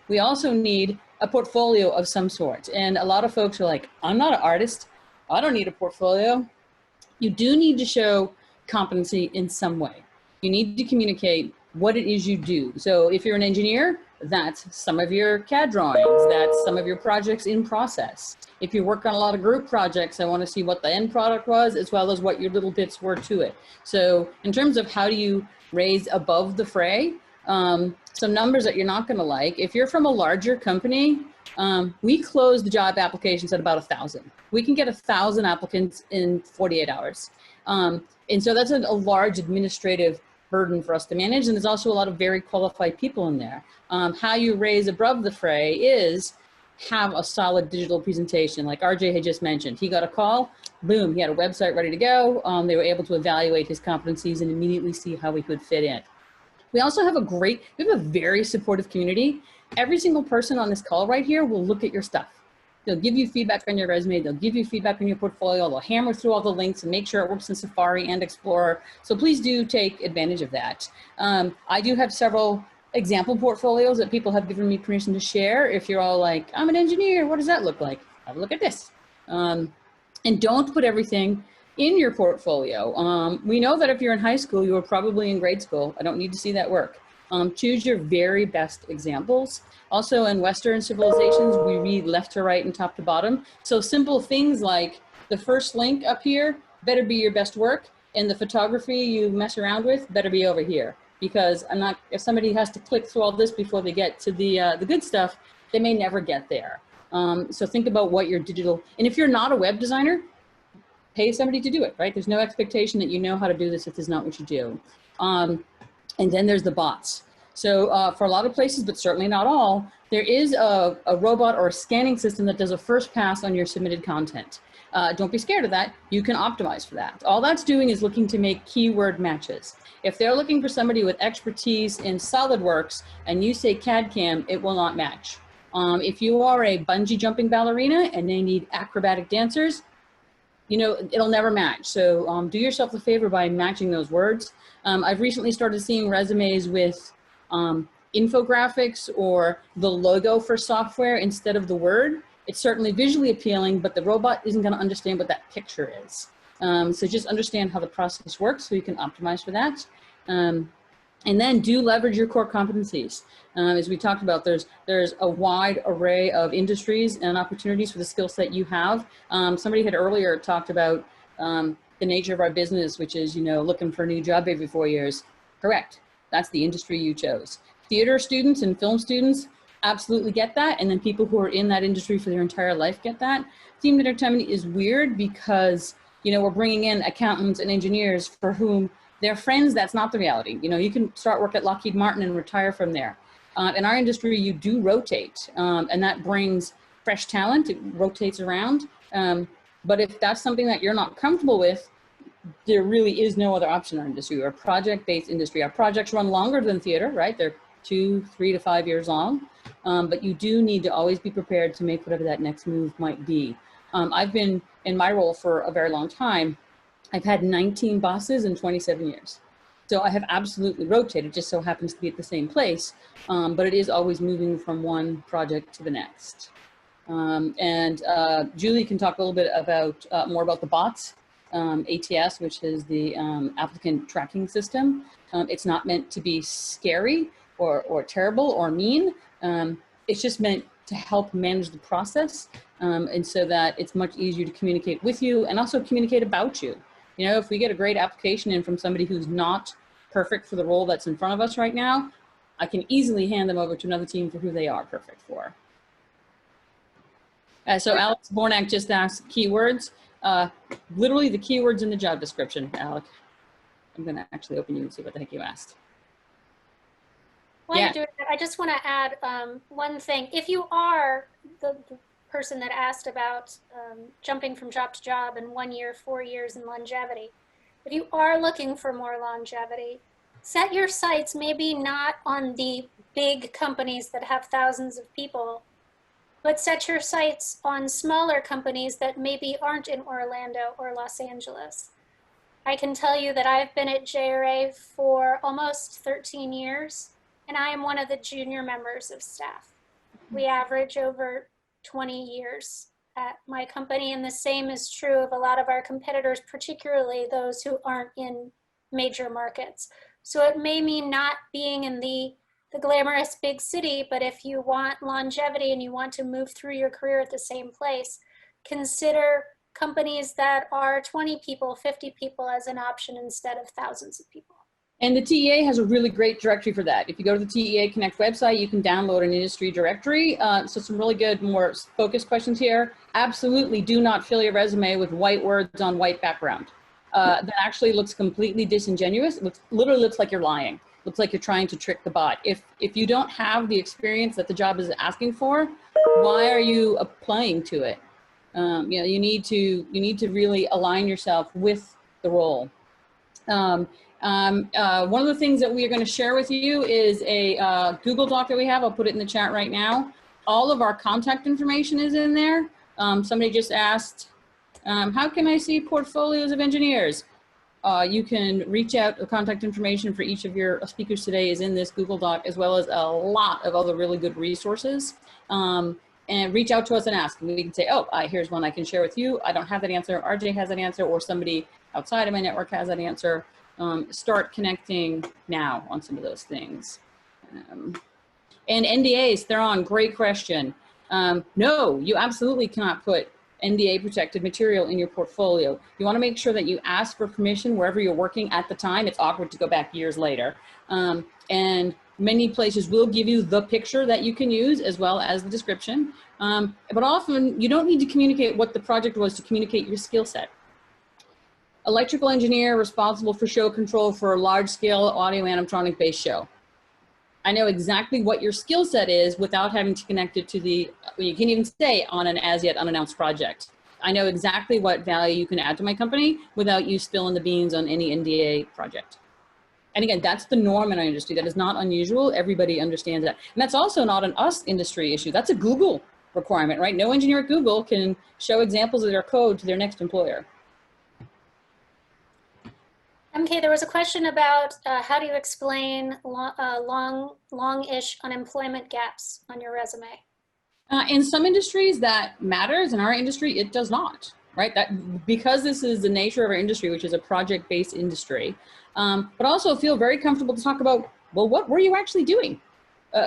We also need a portfolio of some sort. And a lot of folks are like, I'm not an artist. I don't need a portfolio. You do need to show competency in some way. You need to communicate what it is you do. So if you're an engineer, that's some of your CAD drawings, that's some of your projects in process. If you work on a lot of group projects, I want to see what the end product was, as well as what your little bits were to it. So in terms of how do you raise above the fray, some numbers that you're not going to like. If you're from a larger company, we close the job applications at about 1,000. We can get 1,000 applicants in 48 hours. And so that's a large administrative burden for us to manage. And there's also a lot of very qualified people in there. How you raise above the fray is have a solid digital presentation. Like RJ had just mentioned, he got a call, boom, he had a website ready to go. They were able to evaluate his competencies and immediately see how he could fit in. We also have we have a very supportive community. Every single person on this call right here will look at your stuff. They'll give you feedback on your resume. They'll give you feedback on your portfolio. They'll hammer through all the links and make sure it works in Safari and Explorer. So please do take advantage of that. I do have several example portfolios that people have given me permission to share. If you're all like, I'm an engineer, what does that look like? Have a look at this. And don't put everything in your portfolio. We know that if you're in high school, you were probably in grade school. I don't need to see that work. Choose your very best examples. Also in Western civilizations, we read left to right and top to bottom. So simple things like the first link up here better be your best work, and the photography you mess around with better be over here. Because if somebody has to click through all this before they get to the good stuff, they may never get there. So think about what your digital, and if you're not a web designer, pay somebody to do it, right? There's no expectation that you know how to do this if it's not what you do. And then there's the bots. So for a lot of places, but certainly not all, there is a robot or a scanning system that does a first pass on your submitted content. Don't be scared of that. You can optimize for that. All that's doing is looking to make keyword matches. If they're looking for somebody with expertise in SolidWorks and you say CAD CAM, it will not match. If you are a bungee jumping ballerina and they need acrobatic dancers, you know, it'll never match. So do yourself a favor by matching those words. I've recently started seeing resumes with infographics or the logo for software instead of the word. It's certainly visually appealing, but the robot isn't going to understand what that picture is. So just understand how the process works so you can optimize for that. And then do leverage your core competencies. As we talked about, there's a wide array of industries and opportunities for the skill set you have. Somebody had earlier talked about the nature of our business, which is, you know, looking for a new job every 4 years. Correct. That's the industry you chose. Theater students and film students absolutely get that. And then people who are in that industry for their entire life get that. Themed entertainment is weird because, you know, we're bringing in accountants and engineers for whom they're friends. That's not the reality. You know, you can start work at Lockheed Martin and retire from there. In our industry, you do rotate, and that brings fresh talent. It rotates around. But if that's something that you're not comfortable with, there really is no other option in our industry. We're a project-based industry. Our projects run longer than theater, right? They're 2, 3 to 5 years long. but you do need to always be prepared to make whatever that next move might be. I've been in my role for a very long time. I've had 19 bosses in 27 years. So I have absolutely rotated, just so happens to be at the same place, but it is always moving from one project to the next. Julie can talk a little bit about more about the bots, ATS, which is the applicant tracking system. It's not meant to be scary or terrible or mean. It's just meant to help manage the process, and so that it's much easier to communicate with you and also communicate about you. You know, if we get a great application in from somebody who's not perfect for the role that's in front of us right now, I can easily hand them over to another team for who they are perfect for. So Alex Bornak just asked keywords. Literally the keywords in the job description, Alec. I'm gonna actually open you and see what the heck you asked. While you're doing that, I just want to add one thing. If you are the person that asked about jumping from job to job in 1 year, 4 years, and longevity, if you are looking for more longevity, set your sights maybe not on the big companies that have thousands of people, but set your sights on smaller companies that maybe aren't in Orlando or Los Angeles. I can tell you that I've been at JRA for almost 13 years, and I am one of the junior members of staff. We average over 20 years at my company, and the same is true of a lot of our competitors, particularly those who aren't in major markets. So it may mean not being in the glamorous big city, but if you want longevity and you want to move through your career at the same place, consider companies that are 20 people, 50 people as an option instead of thousands of people. And the TEA has a really great directory for that. If you go to the TEA Connect website, you can download an industry directory. So some really good, more focused questions here. Absolutely do not fill your resume with white words on white background. That actually looks completely disingenuous. It literally looks like you're lying. Looks like you're trying to trick the bot. If you don't have the experience that the job is asking for, why are you applying to it? You know, you need to really align yourself with the role. One of the things that we are going to share with you is a Google Doc that we have. I'll put it in the chat right now. All of our contact information is in there. Somebody just asked, how can I see portfolios of engineers? You can reach out. The contact information for each of your speakers today is in this Google Doc, as well as a lot of other really good resources. And reach out to us and ask. And we can say, oh, here's one I can share with you. I don't have that answer. RJ has that answer, or somebody outside of my network has that answer. Start connecting now on some of those things. And NDAs, they're on. Great question. No, you absolutely cannot put NDA protected material in your portfolio. You want to make sure that you ask for permission wherever you're working at the time. It's awkward to go back years later. And many places will give you the picture that you can use as well as the description. But often you don't need to communicate what the project was to communicate your skill set. Electrical engineer responsible for show control for a large scale audio animatronic based show. I know exactly what your skill set is without having to connect it to you can even say on an as yet unannounced project. I know exactly what value you can add to my company without you spilling the beans on any NDA project. And again, that's the norm in our industry. That is not unusual. Everybody understands that. And that's also not an us industry issue. That's a Google requirement, right? No engineer at Google can show examples of their code to their next employer. Okay, there was a question about how do you explain long-ish unemployment gaps on your resume? In some industries that matters. In our industry, it does not, right? That because this is the nature of our industry, which is a project-based industry, but also feel very comfortable to talk about, well, what were you actually doing?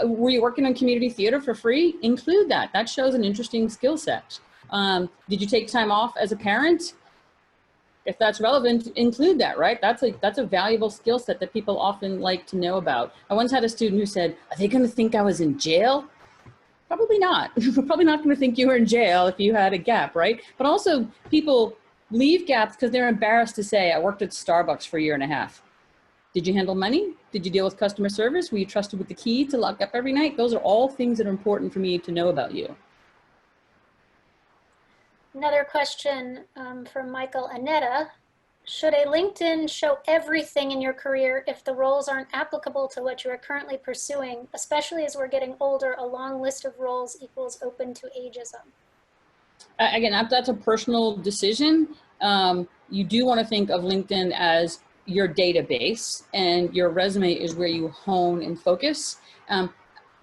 Were you working on community theater for free? Include that. That shows an interesting skill set. Did you take time off as a parent? If that's relevant, include that, right? That's a valuable skill set that people often like to know about. I once had a student who said, are they gonna think I was in jail? Probably not. We're probably not gonna think you were in jail if you had a gap, right? But also people leave gaps because they're embarrassed to say, I worked at Starbucks for a year and a half. Did you handle money? Did you deal with customer service? Were you trusted with the key to lock up every night? Those are all things that are important for me to know about you. Another question from Michael Anetta. Should a LinkedIn show everything in your career if the roles aren't applicable to what you are currently pursuing, especially as we're getting older, a long list of roles equals open to ageism? Again, that's a personal decision. You do want to think of LinkedIn as your database, and your resume is where you hone and focus.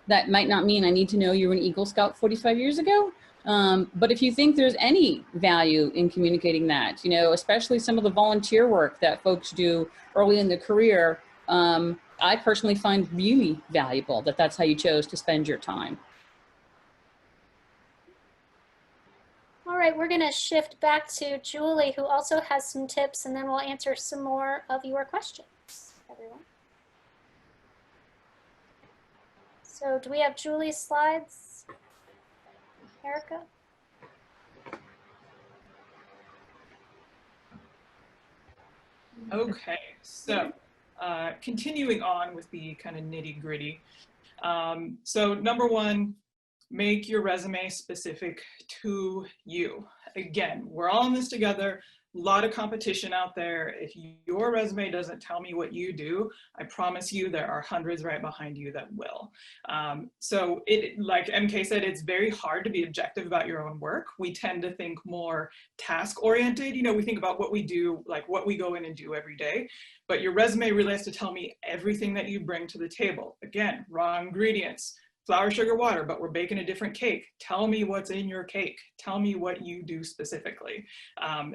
That might not mean I need to know you were an Eagle Scout 45 years ago. But if you think there's any value in communicating that, you know, especially some of the volunteer work that folks do early in their career, I personally find really valuable that that's how you chose to spend your time. All right, we're gonna shift back to Julie, who also has some tips, and then we'll answer some more of your questions, everyone. So do we have Julie's slides? Erica? Okay, so continuing on with the kind of nitty gritty. So number one, make your resume specific to you. Again, we're all in this together. A lot of competition out there. If your resume doesn't tell me what you do, I promise you there are hundreds right behind you that will. So like MK said, it's very hard to be objective about your own work. We tend to think more task oriented. You know, we think about what we do, like what we go in and do every day, but your resume really has to tell me everything that you bring to the table. Again, raw ingredients, flour, sugar, water, but we're baking a different cake. Tell me what's in your cake. Tell me what you do specifically.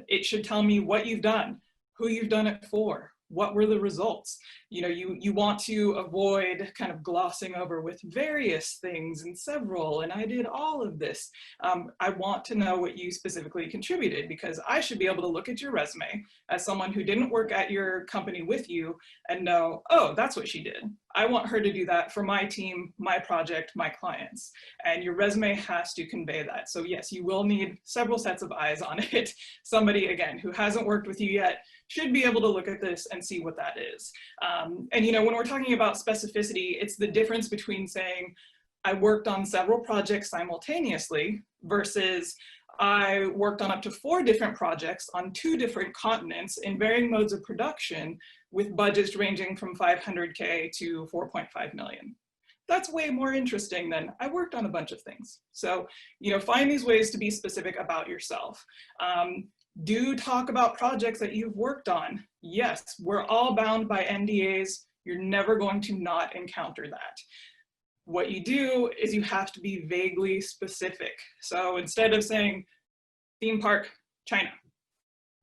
It should tell me what you've done, who you've done it for, what were the results. You know, you want to avoid kind of glossing over with various things and several, and I did all of this. I want to know what you specifically contributed, because I should be able to look at your resume as someone who didn't work at your company with you and know, oh, that's what she did. I want her to do that for my team, my project, my clients. And your resume has to convey that. So yes, you will need several sets of eyes on it. Somebody, again, who hasn't worked with you yet should be able to look at this and see what that is. And you know, when we're talking about specificity, it's the difference between saying, I worked on several projects simultaneously versus I worked on up to 4 different projects on 2 different continents in varying modes of production with budgets ranging from 500K to 4.5 million. That's way more interesting than I worked on a bunch of things. So, you know, find these ways to be specific about yourself. Do talk about projects that you've worked on. Yes, we're all bound by NDAs. You're never going to not encounter that. What you do is you have to be vaguely specific. So instead of saying theme park, China,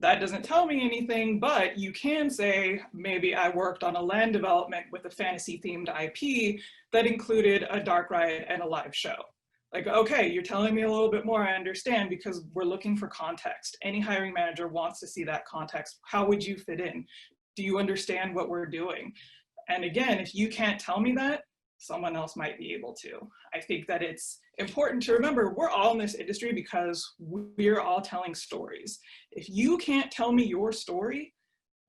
that doesn't tell me anything, but you can say, maybe I worked on a land development with a fantasy themed IP that included a dark ride and a live show. Like, okay, you're telling me a little bit more, I understand, because we're looking for context. Any hiring manager wants to see that context. How would you fit in? Do you understand what we're doing? And again, if you can't tell me that, someone else might be able to. I think that it's important to remember we're all in this industry because we're all telling stories. If you can't tell me your story,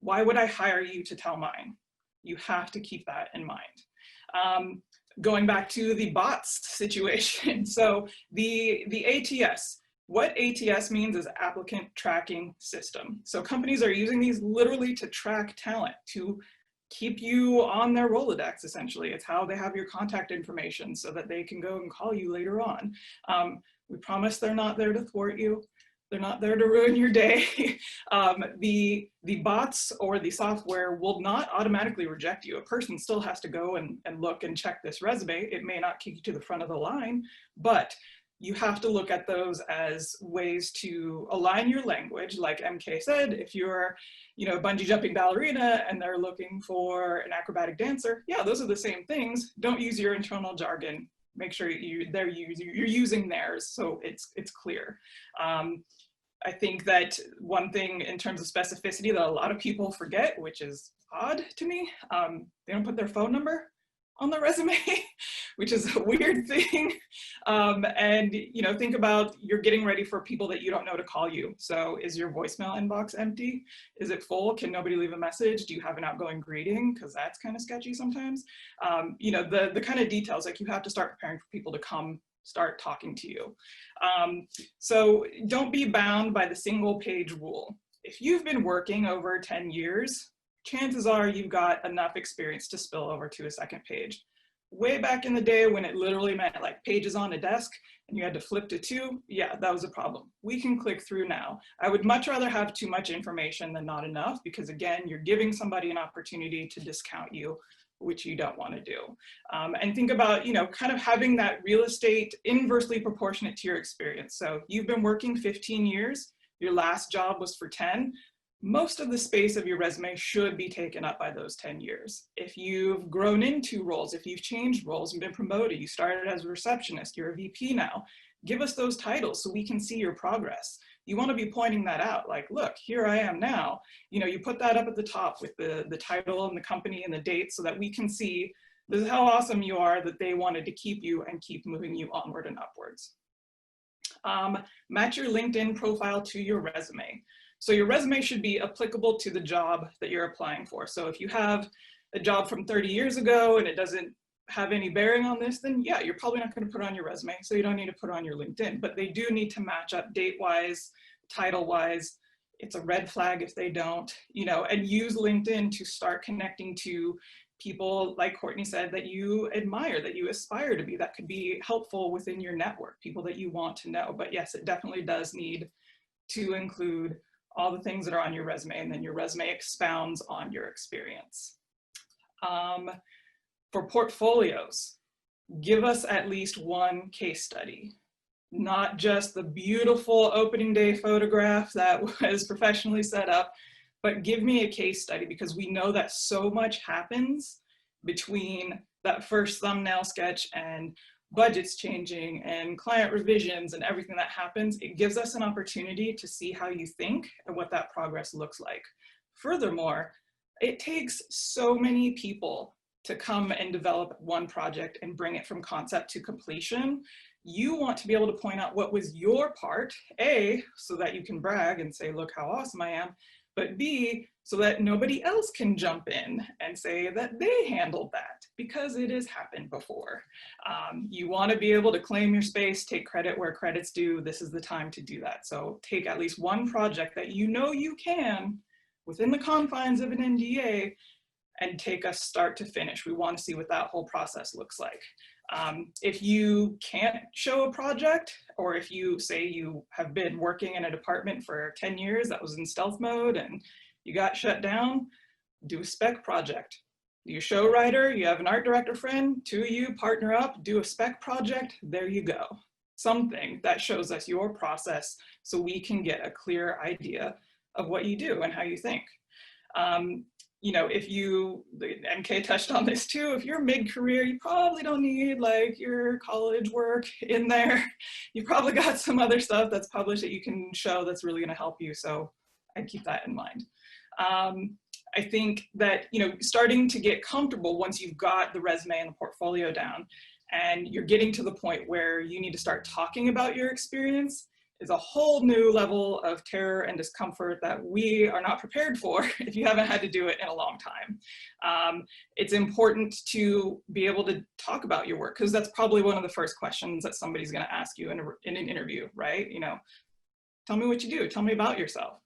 why would I hire you to tell mine? You have to keep that in mind. Going back to the bots situation. So the ATS, what ATS means is applicant tracking system. So companies are using these literally to track talent, to keep you on their Rolodex, essentially. It's how they have your contact information so that they can go and call you later on. We promise they're not there to thwart you. They're not there to ruin your day. The bots or the software will not automatically reject you. A person still has to go and look and check this resume. It may not kick you to the front of the line, but you have to look at those as ways to align your language. Like MK said, if you're, you know, a bungee jumping ballerina and they're looking for an acrobatic dancer, yeah, those are the same things. Don't use your internal jargon. Make sure you're using theirs so it's clear. I think that one thing in terms of specificity that a lot of people forget, which is odd to me, they don't put their phone number on the resume, which is a weird thing. And you know, think about you're getting ready for people that you don't know to call you. So is your voicemail inbox empty? Is it full? Can nobody leave a message? Do you have an outgoing greeting? Because that's kind of sketchy sometimes. You know, the kind of details, like you have to start preparing for people to come start talking to you. So don't be bound by the single page rule. If you've been working over 10 years, chances are you've got enough experience to spill over to a second page. Way back in the day when it literally meant like pages on a desk and you had to flip to 2, yeah, that was a problem. We can click through now. I would much rather have too much information than not enough, because again, you're giving somebody an opportunity to discount you, which you don't want to do. And think about, kind of having that real estate inversely proportionate to your experience. So you've been working 15 years, your last job was for 10. Most of the space of your resume should be taken up by those 10 years. If you've grown into roles, if you've changed roles and been promoted, you started as a receptionist, you're a VP now, give us those titles so we can see your progress. You want to be pointing that out, like, look, here I am now. You put that up at the top with the title and the company and the date so that we can see this is how awesome you are, that they wanted to keep you and keep moving you onward and upwards. Match your LinkedIn profile to your resume. So your resume should be applicable to the job that you're applying for. So if you have a job from 30 years ago and it doesn't have any bearing on this, then yeah, you're probably not going to put it on your resume. So you don't need to put it on your LinkedIn, but they do need to match up date-wise, title-wise. It's a red flag if they don't, and use LinkedIn to start connecting to people, like Courtney said, that you admire, that you aspire to be, that could be helpful within your network, people that you want to know. But yes, it definitely does need to include all the things that are on your resume, and then your resume expounds on your experience. For portfolios, give us at least one case study, not just the beautiful opening day photograph that was professionally set up, but give me a case study, because we know that so much happens between that first thumbnail sketch and budgets changing and client revisions and everything that happens. It gives us an opportunity to see how you think and what that progress looks like. Furthermore, it takes so many people to come and develop one project and bring it from concept to completion. You want to be able to point out what was your part, A, so that you can brag and say, look how awesome I am, but B, so that nobody else can jump in and say that they handled that, because it has happened before. You want to be able to claim your space, take credit where credit's due. This is the time to do that. So take at least one project that you can within the confines of an NDA and take us start to finish. We want to see what that whole process looks like. If you can't show a project, or if you say you have been working in a department for 10 years that was in stealth mode and you got shut down, do a spec project. You show writer, you have an art director friend, 2 of you partner up, do a spec project, there you go. Something that shows us your process so we can get a clear idea of what you do and how you think. If MK touched on this too, if you're mid-career, you probably don't need like your college work in there. You've probably got some other stuff that's published that you can show that's really going to help you. So I'd keep that in mind. I think that, starting to get comfortable once you've got the resume and the portfolio down and you're getting to the point where you need to start talking about your experience, is a whole new level of terror and discomfort that we are not prepared for if you haven't had to do it in a long time. It's important to be able to talk about your work, because that's probably one of the first questions that somebody's going to ask you in an interview, right? Tell me what you do, tell me about yourself.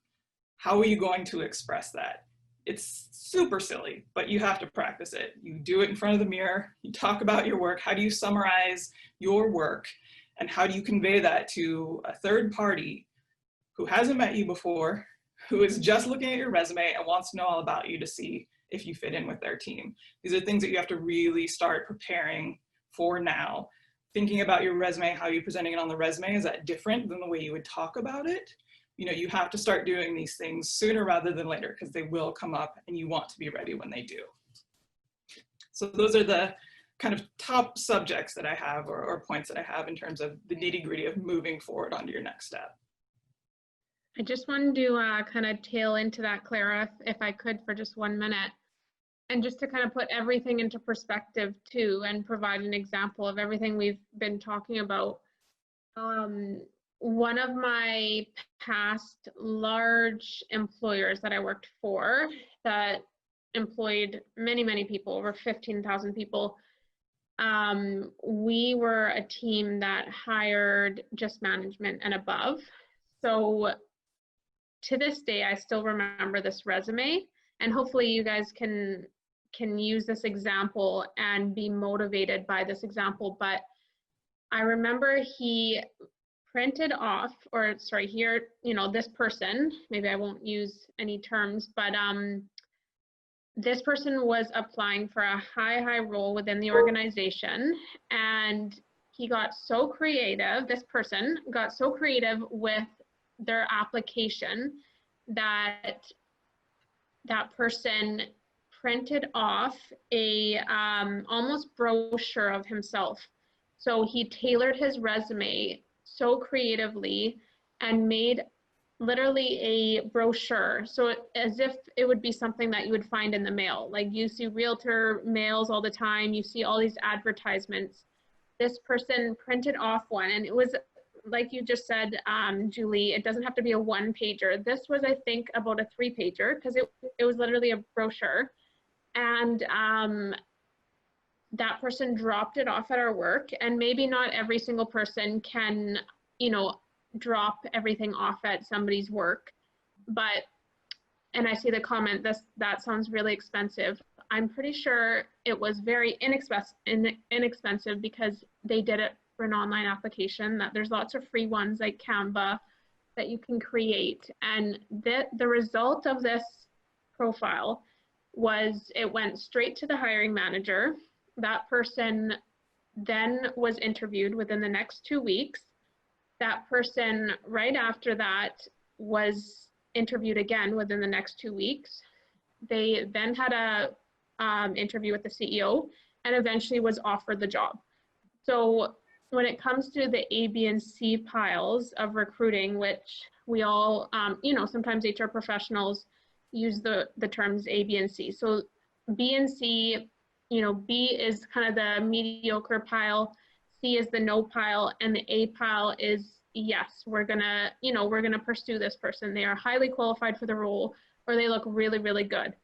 How are you going to express that? It's super silly, but you have to practice it. You do it in front of the mirror, you talk about your work. How do you summarize your work? And how do you convey that to a third party who hasn't met you before, who is just looking at your resume and wants to know all about you to see if you fit in with their team? These are things that you have to really start preparing for now. Thinking about your resume, how you're presenting it on the resume, is that different than the way you would talk about it? You have to start doing these things sooner rather than later, because they will come up and you want to be ready when they do. So those are the kind of top subjects that I have, or points that I have in terms of the nitty-gritty of moving forward onto your next step. I just wanted to kind of tail into that, Clara, if I could, for just 1 minute, and just to kind of put everything into perspective too, and provide an example of everything we've been talking about. One of my past large employers that I worked for, that employed many, many people, over 15,000 people, we were a team that hired just management and above. So to this day, I still remember this resume, and hopefully you guys can use this example and be motivated by this example. But I remember he printed off, or sorry, here, you know, this person, maybe I won't use any terms, but this person was applying for a high role within the organization, and he got so creative, this person got so creative with their application that that person printed off a almost brochure of himself. So he tailored his resume so creatively and made literally a brochure. So as if it would be something that you would find in the mail. Like you see realtor mails all the time, you see all these advertisements. This person printed off one, and it was, like you just said, Julie, it doesn't have to be a 1-pager. This was, I think, about a 3-pager, because it was literally a brochure. And that person dropped it off at our work, and maybe not every single person can, you know, drop everything off at somebody's work, but, and I see the comment, that sounds really expensive. I'm pretty sure it was very inexpensive because they did it for an online application, that there's lots of free ones like Canva that you can create. And the result of this profile was it went straight to the hiring manager. That person then was interviewed within the next 2 weeks. That person right after that was interviewed again within the next 2 weeks. They then had a interview with the CEO and eventually was offered the job. So when it comes to the A, B, and C piles of recruiting, which we all, you know, sometimes HR professionals use the terms A, B, and C. So B and C, you know, B is kind of the mediocre pile, C is the no pile, and the A pile is, yes, we're gonna, you know, we're gonna pursue this person. They are highly qualified for the role, or they look really, really good.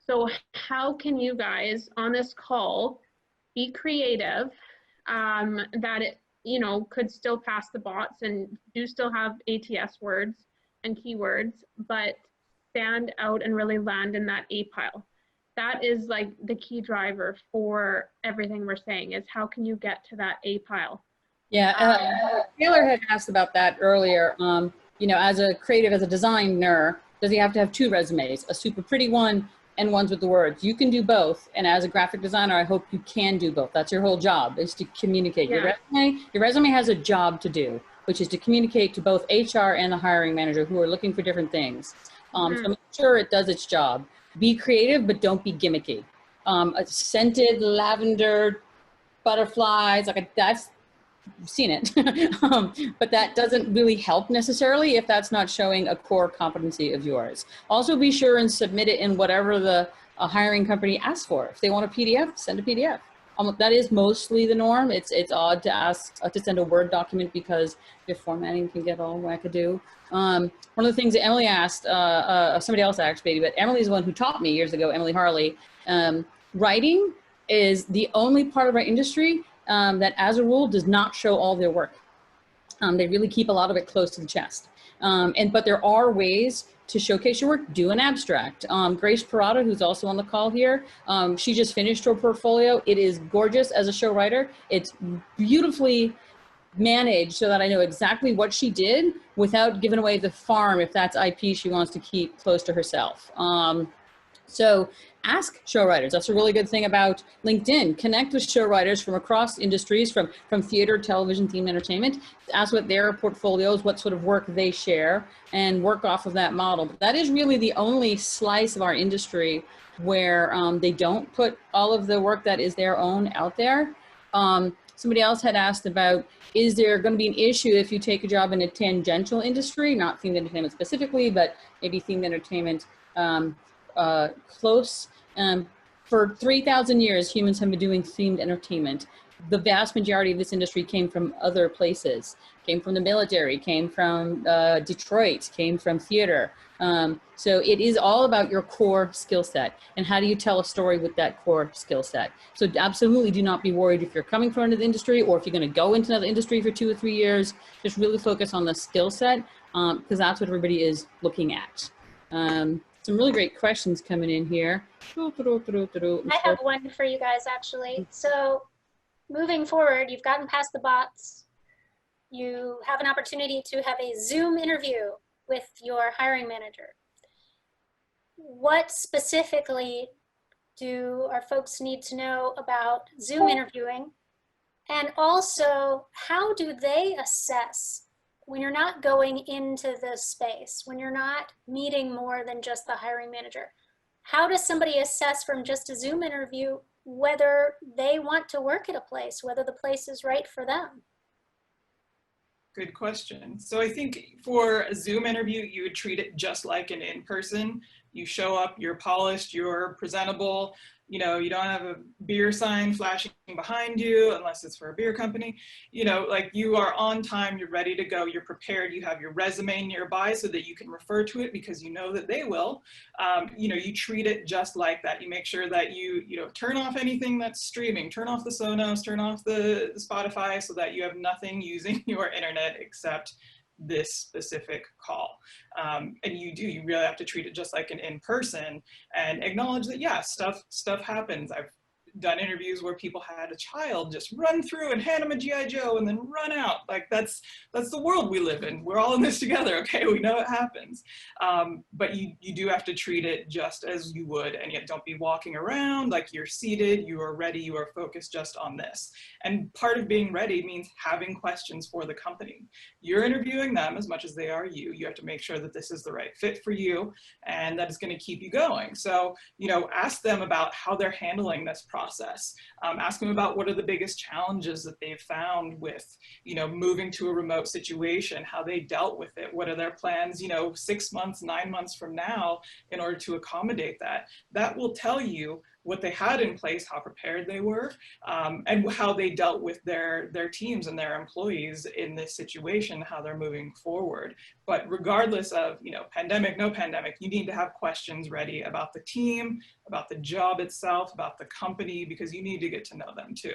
So how can you guys on this call be creative that it, you know, could still pass the bots and do still have ATS words and keywords, but stand out and really land in that A pile? That is like the key driver for everything we're saying, is how can you get to that A pile? Yeah, Taylor had asked about that earlier. You know, as a creative, as a designer, does he have to have 2 resumes, a super pretty one and ones with the words? You can do both. And as a graphic designer, I hope you can do both. That's your whole job, is to communicate. Yeah. Your resume has a job to do, which is to communicate to both HR and the hiring manager, who are looking for different things. So make sure it does its job. Be creative, but don't be gimmicky. A scented lavender butterflies, like that's, I've seen it, but that doesn't really help necessarily if that's not showing a core competency of yours. Also be sure and submit it in whatever the hiring company asks for. If they want a PDF, send a PDF. That is mostly the norm. It's odd to ask to send a Word document because your formatting can get all wackadoo. One of the things that Emily asked, somebody else asked maybe, but Emily's the one who taught me years ago, Emily Harley. Writing is the only part of our industry that as a rule does not show all their work. They really keep a lot of it close to the chest. But there are ways to showcase your work. Do an abstract. Grace Parada, who's also on the call here, she just finished her portfolio. It is gorgeous as a show writer. It's beautifully managed so that I know exactly what she did without giving away the farm if that's IP she wants to keep close to herself. So ask show writers. That's a really good thing about LinkedIn. Connect with show writers from across industries, from theater, television, theme, entertainment. Ask what their portfolios, what sort of work they share, and work off of that model. But that is really the only slice of our industry where they don't put all of the work that is their own out there. Somebody else had asked about, is there going to be an issue if you take a job in a tangential industry, not themed entertainment specifically, but maybe themed entertainment close. For 3,000 years, humans have been doing themed entertainment. The vast majority of this industry came from other places, came from the military, came from Detroit, came from theater. So it is all about your core skill set and how do you tell a story with that core skill set. So absolutely do not be worried if you're coming from another industry or if you're going to go into another industry for 2 or 3 years. Just really focus on the skill set. because that's what everybody is looking at. Some really great questions coming in here. I have one for you guys, actually. So moving forward, you've gotten past the bots. You have an opportunity to have a Zoom interview with your hiring manager. What specifically do our folks need to know about Zoom interviewing? And also, how do they assess when you're not going into the space, when you're not meeting more than just the hiring manager? How does somebody assess from just a Zoom interview whether they want to work at a place, whether the place is right for them? Good question. So I think for a Zoom interview, you would treat it just like an in-person. You show up, you're polished, you're presentable. You know, you don't have a beer sign flashing behind you unless it's for a beer company. You know, like you are on time, you're ready to go, you're prepared, you have your resume nearby so that you can refer to it because you know that they will. You know, you treat it just like that. You make sure that you turn off anything that's streaming, turn off the Sonos, turn off the Spotify so that you have nothing using your internet except this specific call. And you really have to treat it just like an in-person and acknowledge that, yeah, stuff happens. I've done interviews where people had a child just run through and hand them a GI Joe and then run out. Like that's the world we live in. We're all in this together. Okay, we know it happens. But you do have to treat it just as you would, and yet don't be walking around like you're seated, you are ready, you are focused just on this. And part of being ready means having questions for the company. You're interviewing them as much as they are you. You have to make sure that this is the right fit for you and that it's going to keep you going. So, you know, ask them about how they're handling this process. Ask them about what are the biggest challenges that they've found with, you know, moving to a remote situation, how they dealt with it, what are their plans, you know, 6 months, 9 months from now in order to accommodate that. That will tell you what they had in place, how prepared they were, and how they dealt with their teams and their employees in this situation, how they're moving forward. But regardless of, you know, pandemic, no pandemic, you need to have questions ready about the team, about the job itself, about the company, because you need to get to know them too.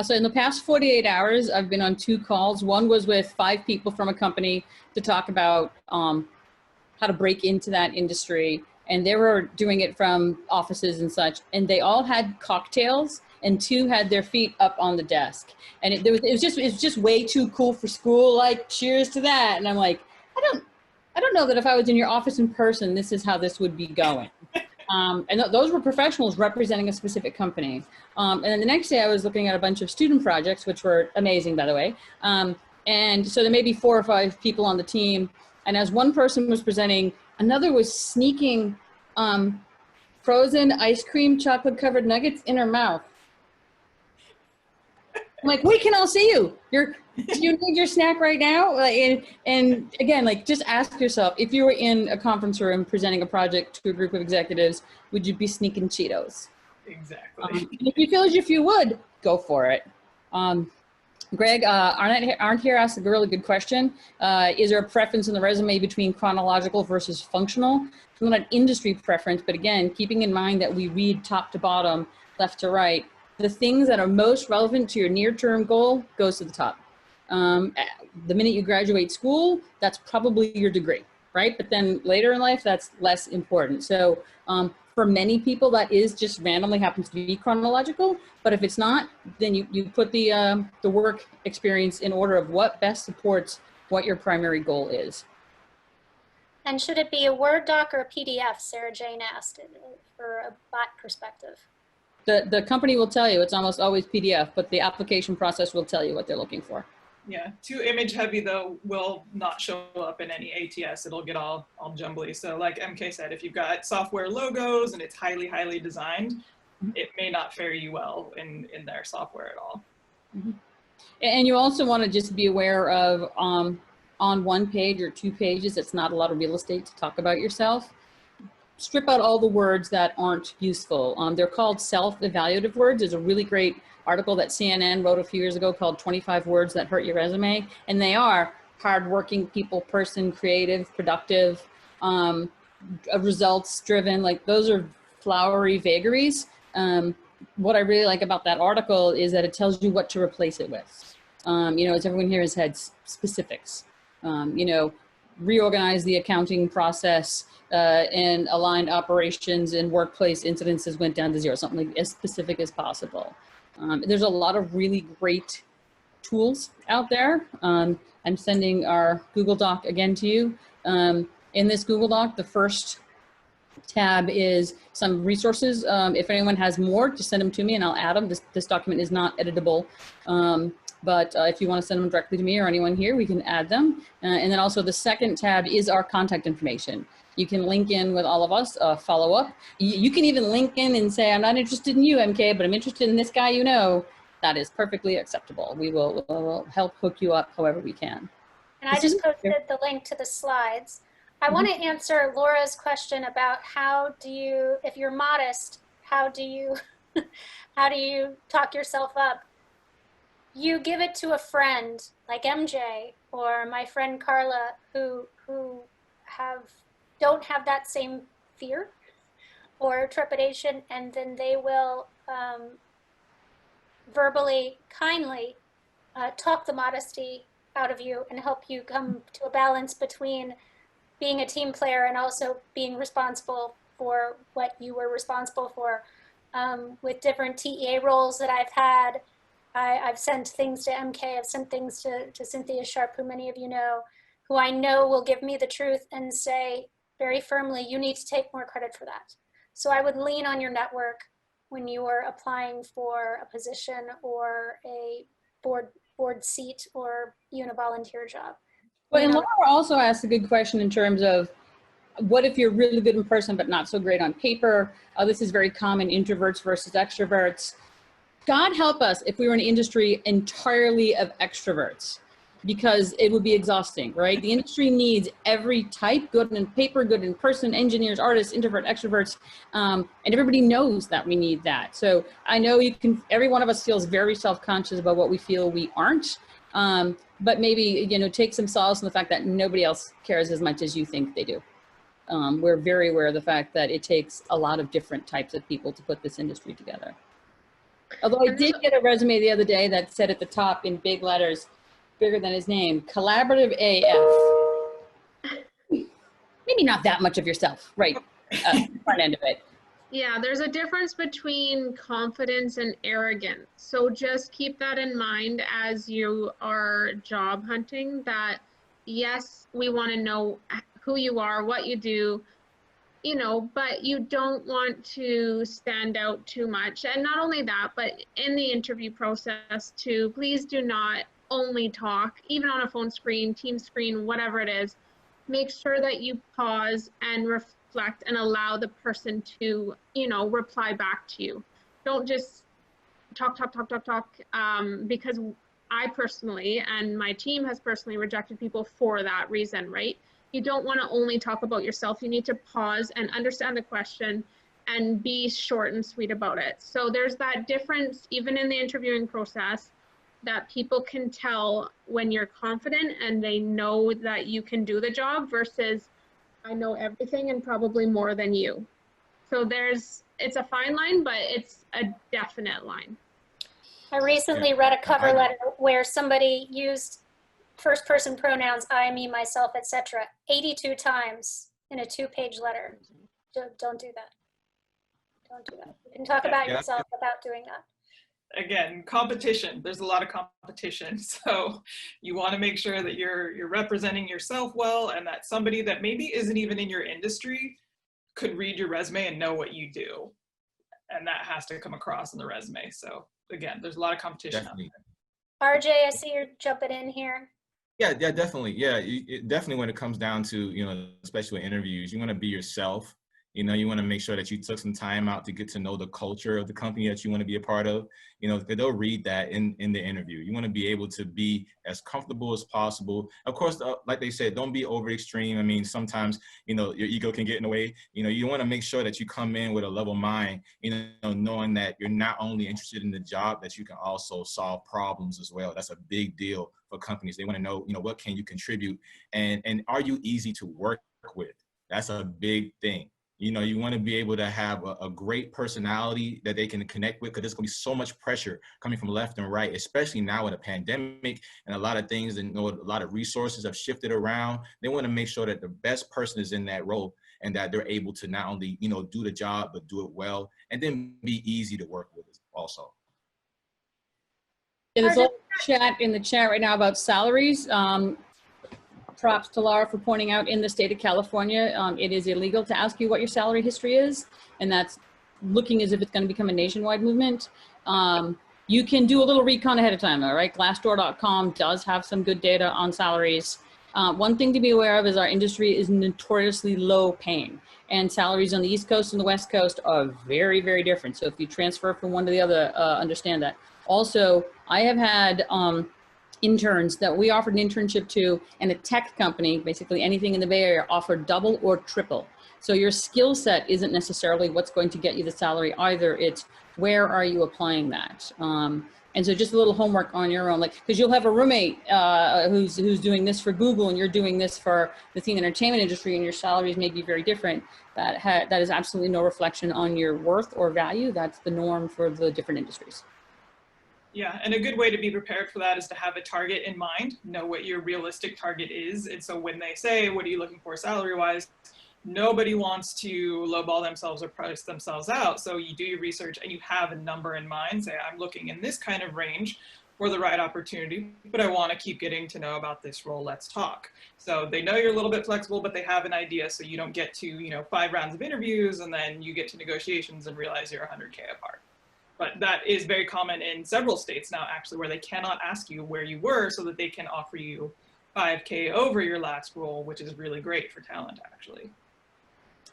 So in the past 48 hours, I've been on 2 calls. One was with 5 people from a company to talk about how to break into that industry. And they were doing it from offices and such. And they all had cocktails and 2 had their feet up on the desk. And it was just way too cool for school. Like, cheers to that. And I'm like, I don't know that if I was in your office in person, this is how this would be going. And those were professionals representing a specific company. And then the next day I was looking at a bunch of student projects, which were amazing, by the way. And so there may be 4 or 5 people on the team. And as one person was presenting, another was sneaking frozen ice cream chocolate covered nuggets in her mouth. I'm like, we can all see you. Do you need your snack right now? And again, like, just ask yourself, if you were in a conference room presenting a project to a group of executives, would you be sneaking Cheetos? Exactly. If you feel as if you would, go for it. Greg, Arndt here asked a really good question. Is there a preference in the resume between chronological versus functional? So not an industry preference, but again, keeping in mind that we read top to bottom, left to right, the things that are most relevant to your near-term goal goes to the top. The minute you graduate school, that's probably your degree, right? But then later in life, that's less important. So for many people, that is just randomly happens to be chronological. But if it's not, then you put the work experience in order of what best supports what your primary goal is. And should it be a Word doc or a PDF, Sarah Jane asked, for a bot perspective? The company will tell you it's almost always PDF, but the application process will tell you what they're looking for. Yeah, too image heavy though will not show up in any ATS. It'll get all jumbly. So like MK said, if you've got software logos and it's highly designed, it may not fare you well in their software at all. Mm-hmm. And you also want to just be aware of on 1 page or 2 pages, it's not a lot of real estate to talk about yourself. Strip out all the words that aren't useful. They're called self-evaluative words. There's a really great article that CNN wrote a few years ago called 25 Words That Hurt Your Resume. And they are hardworking, people, person, creative, productive, results driven. Like, those are flowery vagaries. What I really like about that article is that it tells you what to replace it with. You know, as everyone here has had specifics. You know, reorganized the accounting process and aligned operations and workplace incidences went down to 0, something like as specific as possible. There's a lot of really great tools out there. I'm sending our Google Doc again to you. In this Google Doc, the first tab is some resources. If anyone has more, just send them to me and I'll add them. This document is not editable. But if you want to send them directly to me or anyone here, we can add them. And then also the second tab is our contact information. You can link in with all of us, follow up. You can even link in and say, I'm not interested in you, MK, but I'm interested in this guy you know. That is perfectly acceptable. We'll help hook you up however we can. And I just posted the link to the slides. I want to answer Laura's question about how do you, if you're modest, how do you talk yourself up? You give it to a friend like MJ or my friend Carla who don't have that same fear or trepidation, and then they will verbally, kindly talk the modesty out of you and help you come to a balance between being a team player and also being responsible for what you were responsible for. With different TEA roles that I've had, I've sent things to MK, I've sent things to Cynthia Sharp, who many of you know, who I know will give me the truth and say very firmly, you need to take more credit for that. So I would lean on your network when you are applying for a position or a board seat or even a volunteer job. Well, and Laura also asked a good question in terms of what if you're really good in person but not so great on paper? This is very common, introverts versus extroverts. God help us if we were in an industry entirely of extroverts, because it would be exhausting, right? The industry needs every type, good in paper, good in person, engineers, artists, introvert, extroverts, and everybody knows that we need that. So I know every one of us feels very self-conscious about what we feel we aren't, but maybe, take some solace in the fact that nobody else cares as much as you think they do. We're very aware of the fact that it takes a lot of different types of people to put this industry together. Although I did get a resume the other day that said at the top in big letters, bigger than his name, collaborative AF. Maybe not that much of yourself, right? Front end of it. Yeah, there's a difference between confidence and arrogance. So just keep that in mind as you are job hunting, that yes, we want to know who you are, what you do, but you don't want to stand out too much. And not only that, but in the interview process too, please do not only talk, even on a phone screen, team screen, whatever it is. Make sure that you pause and reflect and allow the person to, reply back to you. Don't just talk, because I personally, and my team has personally rejected people for that reason, right? You don't want to only talk about yourself. You need to pause and understand the question and be short and sweet about it. So there's that difference, even in the interviewing process, that people can tell when you're confident and they know that you can do the job versus I know everything and probably more than you. So it's a fine line, but it's a definite line. I recently read a cover letter where somebody used first person pronouns, I, me, myself, etc. 82 times in a 2-page letter. Don't do that. Don't do that. You can talk about yourself without doing that. Again, competition. There's a lot of competition. So you want to make sure that you're representing yourself well, and that somebody that maybe isn't even in your industry could read your resume and know what you do. And that has to come across in the resume. So again, there's a lot of competition out there. RJ, I see you're jumping in here. Yeah, definitely. Yeah, definitely when it comes down to, especially with interviews, you want to be yourself. You want to make sure that you took some time out to get to know the culture of the company that you want to be a part of. They'll read that in the interview. You want to be able to be as comfortable as possible. Of course, like they said, don't be over extreme. I mean, sometimes, your ego can get in the way. You want to make sure that you come in with a level mind, knowing that you're not only interested in the job, that you can also solve problems as well. That's a big deal for companies. They want to know, what can you contribute, and are you easy to work with? That's a big thing. You know, you want to be able to have a great personality that they can connect with, because there's going to be so much pressure coming from left and right, especially now in a pandemic and a lot of things, and a lot of resources have shifted around. They want to make sure that the best person is in that role, and that they're able to not only, you know, do the job, but do it well, and then be easy to work with also. Yeah, there's a chat in the chat right now about salaries. Props to Laura for pointing out, in the state of California, it is illegal to ask you what your salary history is, and that's looking as if it's going to become a nationwide movement. You can do a little recon ahead of time, all right? Glassdoor.com does have some good data on salaries. One thing to be aware of is our industry is notoriously low paying, and salaries on the East Coast and the West Coast are very, very different. So if you transfer from one to the other, understand that. Also, I have had interns that we offered an internship to, and a tech company, basically anything in the Bay Area, offered double or triple. So your skill set isn't necessarily what's going to get you the salary either. It's where are you applying that? And so just a little homework on your own, like, because you'll have a roommate who's doing this for Google, and you're doing this for the theater entertainment industry, and your salaries may be very different. That is absolutely no reflection on your worth or value. That's the norm for the different industries. Yeah, and a good way to be prepared for that is to have a target in mind, know what your realistic target is. And so when they say, what are you looking for salary-wise, nobody wants to lowball themselves or price themselves out. So you do your research and you have a number in mind. Say, I'm looking in this kind of range for the right opportunity, but I want to keep getting to know about this role. Let's talk. So they know you're a little bit flexible, but they have an idea. So you don't get to, you know, 5 rounds of interviews and then you get to negotiations and realize you're 100K apart. But that is very common in several states now, actually, where they cannot ask you where you were so that they can offer you 5K over your last role, which is really great for talent, actually.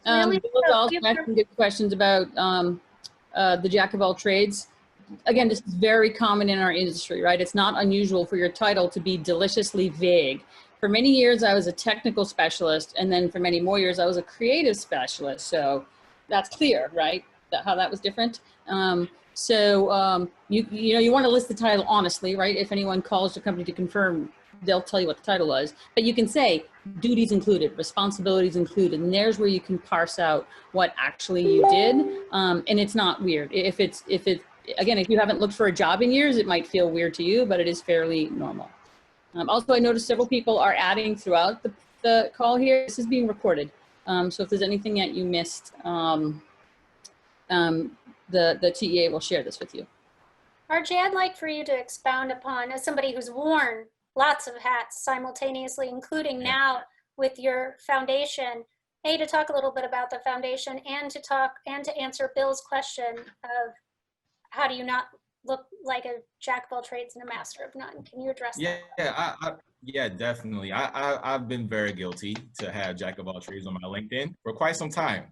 Really? Bill's also asking good questions about the jack of all trades. Again, this is very common in our industry, right? It's not unusual for your title to be deliciously vague. For many years, I was a technical specialist, and then for many more years, I was a creative specialist. So that's clear, right? How that was different. You want to list the title honestly, right? If anyone calls the company to confirm, they'll tell you what the title was. But you can say duties included, responsibilities included, and there's where you can parse out what actually you did. And it's not weird. If you haven't looked for a job in years, it might feel weird to you, but it is fairly normal. Also, I noticed several people are adding throughout the call here. This is being recorded. So if there's anything that you missed, the TEA will share this with you. RJ, I'd like for you to expound upon, as somebody who's worn lots of hats simultaneously, including now with your foundation, to talk a little bit about the foundation, and to answer Bill's question of how do you not look like a jack of all trades and a master of none? Can you address that? Yeah, definitely. I've been very guilty to have jack of all trades on my LinkedIn for quite some time.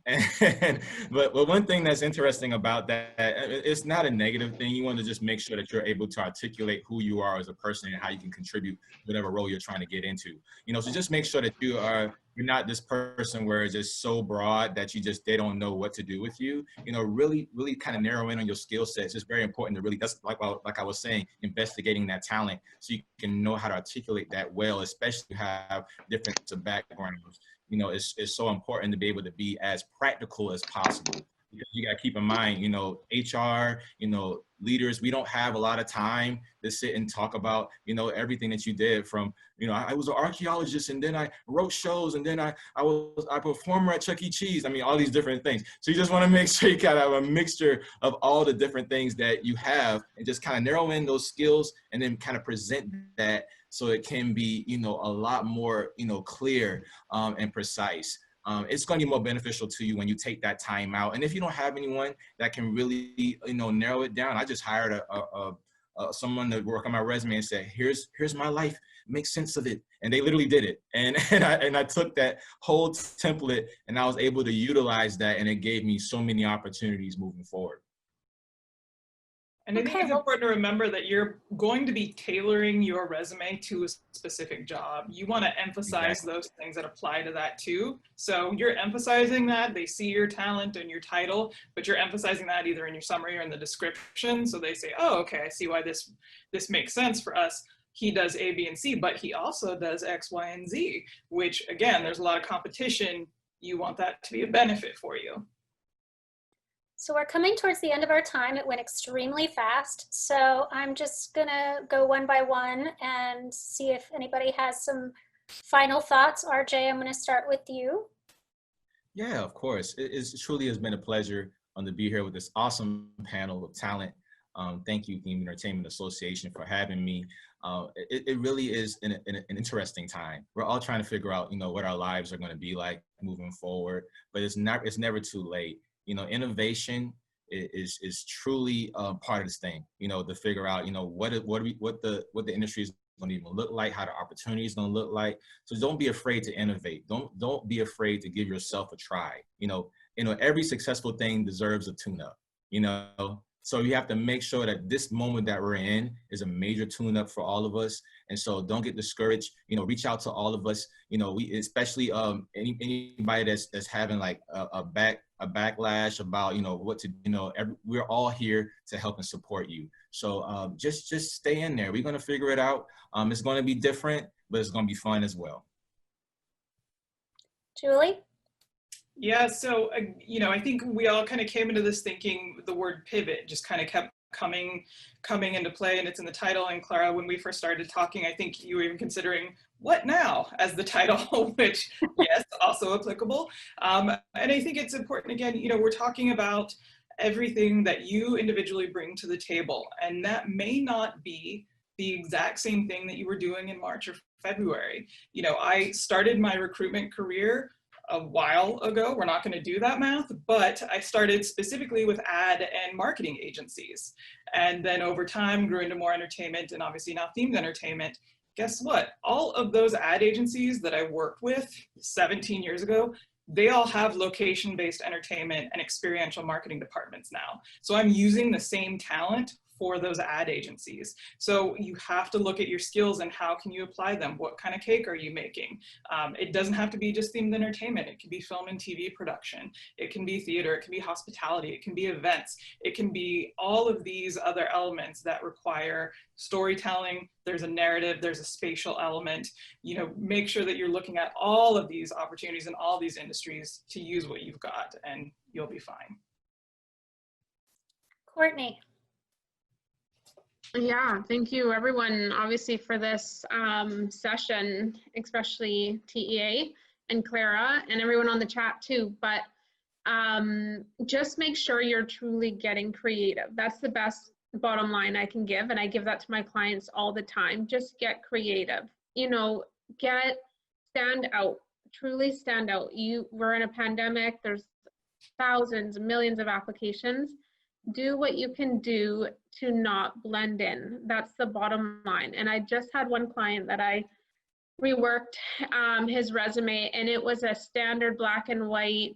But one thing that's interesting about that, it's not a negative thing. You want to just make sure that you're able to articulate who you are as a person and how you can contribute whatever role you're trying to get into. You know, so just make sure that you're not this person where it's just so broad that they don't know what to do with you. You know, really kind of narrow in on your skill sets. It's very important to really, that's like I was saying, investigating that talent so you can know how to articulate that well, especially if you have different backgrounds. You know, it's so important to be able to be as practical as possible. Because you got to keep in mind, you know, HR, you know, leaders, we don't have a lot of time to sit and talk about, you know, everything that you did from, you know, I was an archaeologist and then I wrote shows and then I was a performer at Chuck E. Cheese. I mean, all these different things. So you just want to make sure you kind of have a mixture of all the different things that you have and just kind of narrow in those skills and then kind of present that so it can be, you know, a lot more, you know, clear and precise. It's going to be more beneficial to you when you take that time out. And if you don't have anyone that can really, you know, narrow it down, I just hired someone to work on my resume and say, here's my life, make sense of it. And they literally did it. And I took that whole template and I was able to utilize that, and it gave me so many opportunities moving forward. And I think it's important to remember that you're going to be tailoring your resume to a specific job. You want to emphasize those things that apply to that too. So you're emphasizing that, they see your talent and your title, but you're emphasizing that either in your summary or in the description. So they say, oh, okay, I see why this makes sense for us. He does A, B, and C, but he also does X, Y, and Z, which again, there's a lot of competition. you want that to be a benefit for you. So we're coming towards the end of our time. It went extremely fast. So I'm just gonna go one by one and see if anybody has some final thoughts. RJ, I'm gonna start with you. Yeah, of course. It truly has been a pleasure to be here with this awesome panel of talent. Thank you, Theme Entertainment Association, for having me. It really is an interesting time. We're all trying to figure out, what our lives are going to be like moving forward, but it's never too late. Innovation is truly part of this thing. To figure out, what the industry is going to even look like, how the opportunity is going to look like. So don't be afraid to innovate. Don't be afraid to give yourself a try. Every successful thing deserves a tune-up. So you have to make sure that this moment that we're in is a major tune-up for all of us. And so don't get discouraged. Reach out to all of us. We especially anybody that's having like a backlash about what to we're all here to help and support you. So just stay in there. We're gonna figure it out. It's gonna be different, but it's gonna be fun as well. Julie? Yeah, so, I think we all kind of came into this thinking the word pivot just kind of kept coming into play, and it's in the title. And Clara, when we first started talking, I think you were even considering what now as the title, which, yes, also applicable. And I think it's important, again, we're talking about everything that you individually bring to the table, and that may not be the exact same thing that you were doing in March or February. I started my recruitment career a while ago. We're not going to do that math, but I started specifically with ad and marketing agencies. And then over time grew into more entertainment and obviously now themed entertainment. Guess what? All of those ad agencies that I worked with 17 years ago, they all have location-based entertainment and experiential marketing departments now. So I'm using the same talent for those ad agencies. So you have to look at your skills and how can you apply them? What kind of cake are you making? It doesn't have to be just themed entertainment. It can be film and TV production. It can be theater. It can be hospitality. It can be events. It can be all of these other elements that require storytelling. There's a narrative. There's a spatial element. Make sure that you're looking at all of these opportunities in all these industries to use what you've got, and you'll be fine. Courtney? Yeah, thank you everyone, obviously, for this session, especially TEA and Clara and everyone on the chat too. But just make sure you're truly getting creative. That's the best bottom line I can give, and I give that to my clients all the time. Just get creative. Stand out. Truly stand out. We're in a pandemic. There's thousands, millions of applications. Do what you can do to not blend in. That's the bottom line. And I just had one client that I reworked his resume, and it was a standard black and white,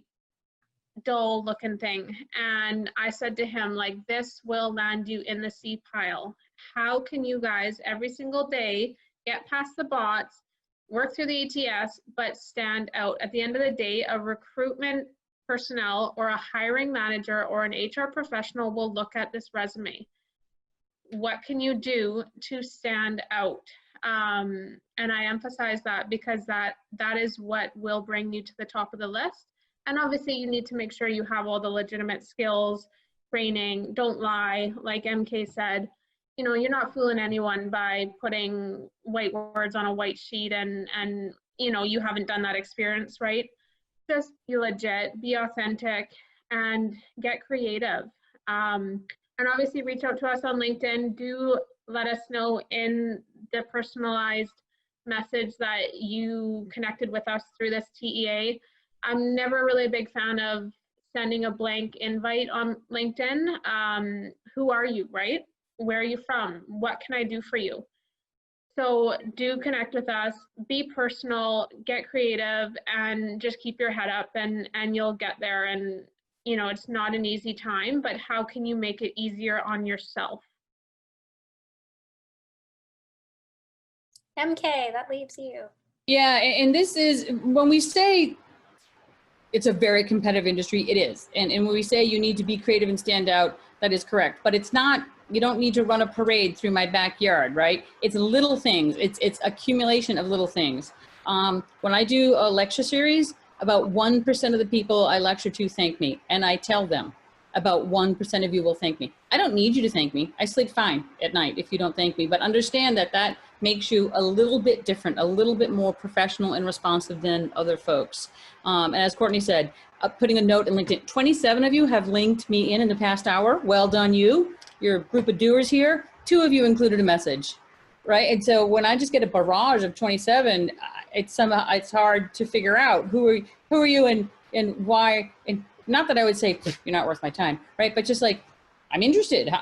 dull looking thing. And I said to him, this will land you in the C pile. How can you guys every single day get past the bots, work through the ATS, but stand out? At the end of the day, a recruitment personnel or a hiring manager or an HR professional will look at this resume. What can you do to stand out? And I emphasize that because that is what will bring you to the top of the list. And obviously you need to make sure you have all the legitimate skills, training, don't lie, like MK said. You're not fooling anyone by putting white words on a white sheet and you haven't done that experience, right? Just be legit, be authentic, and get creative. And obviously reach out to us on LinkedIn. Do let us know in the personalized message that you connected with us through this TEA. I'm never really a big fan of sending a blank invite on LinkedIn. Who are you, right? Where are you from? What can I do for you? So do connect with us, be personal, get creative, and just keep your head up, and you'll get there. And it's not an easy time, but how can you make it easier on yourself? MK, that leaves you. Yeah, and this is, when we say it's a very competitive industry, it is. And when we say you need to be creative and stand out, that is correct. But it's not, you don't need to run a parade through my backyard, right? It's little things. It's accumulation of little things. When I do a lecture series, About 1% of the people I lecture to thank me, and I tell them about 1% of you will thank me. I don't need you to thank me. I sleep fine at night if you don't thank me, but understand that that makes you a little bit different, a little bit more professional and responsive than other folks. And as Courtney said, putting a note in LinkedIn, 27 of you have linked me in the past hour. Well done, you. You're a group of doers here. 2 of you included a message, right? And so when I just get a barrage of 27, it's hard to figure out who are you and why. And not that I would say you're not worth my time, right? But just like, I'm interested.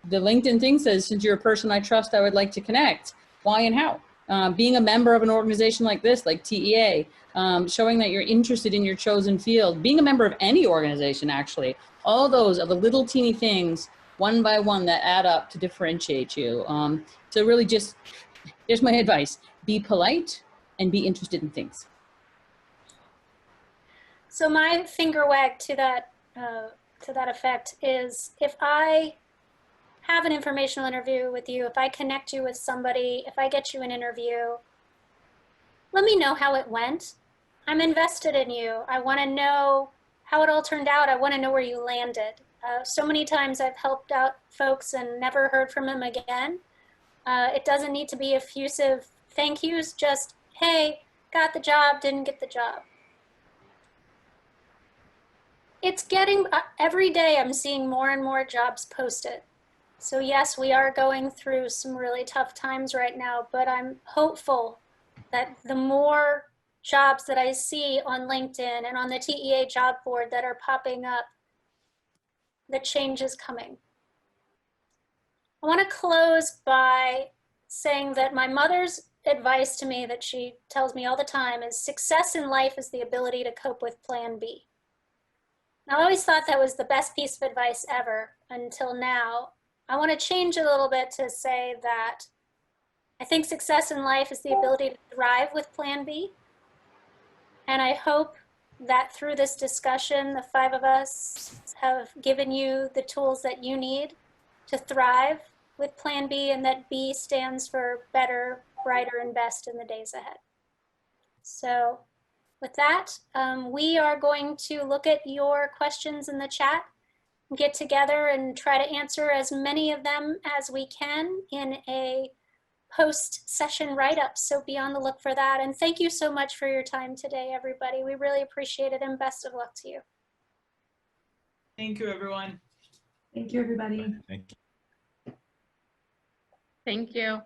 The LinkedIn thing says, since you're a person I trust, I would like to connect. Why and how? Being a member of an organization like this, like TEA, showing that you're interested in your chosen field, being a member of any organization, actually, all those are the little teeny things, one by one, that add up to differentiate you. So really just, here's my advice: be polite and be interested in things. So my finger wag to that effect is, if I have an informational interview with you, if I connect you with somebody, if I get you an interview, let me know how it went. I'm invested in you. I want to know how it all turned out. I want to know where you landed. So many times I've helped out folks and never heard from them again. It doesn't need to be effusive thank yous, just, hey, got the job, didn't get the job. It's getting, every day I'm seeing more and more jobs posted. So yes, we are going through some really tough times right now, but I'm hopeful that the more jobs that I see on LinkedIn and on the TEA job board that are popping up, the change is coming. I want to close by saying that my mother's advice to me, that she tells me all the time, is success in life is the ability to cope with plan B. Now, I always thought that was the best piece of advice ever until now. I want to change a little bit to say that I think success in life is the ability to thrive with plan B. And I hope that through this discussion, the 5 of us have given you the tools that you need to thrive with plan B, and that B stands for better, brighter, and best in the days ahead. So with that, we are going to look at your questions in the chat, get together and try to answer as many of them as we can in a post-session write-up. So be on the look for that. And thank you so much for your time today, everybody. We really appreciate it, and best of luck to you. Thank you, everyone. Thank you, everybody. Thank you. Thank you.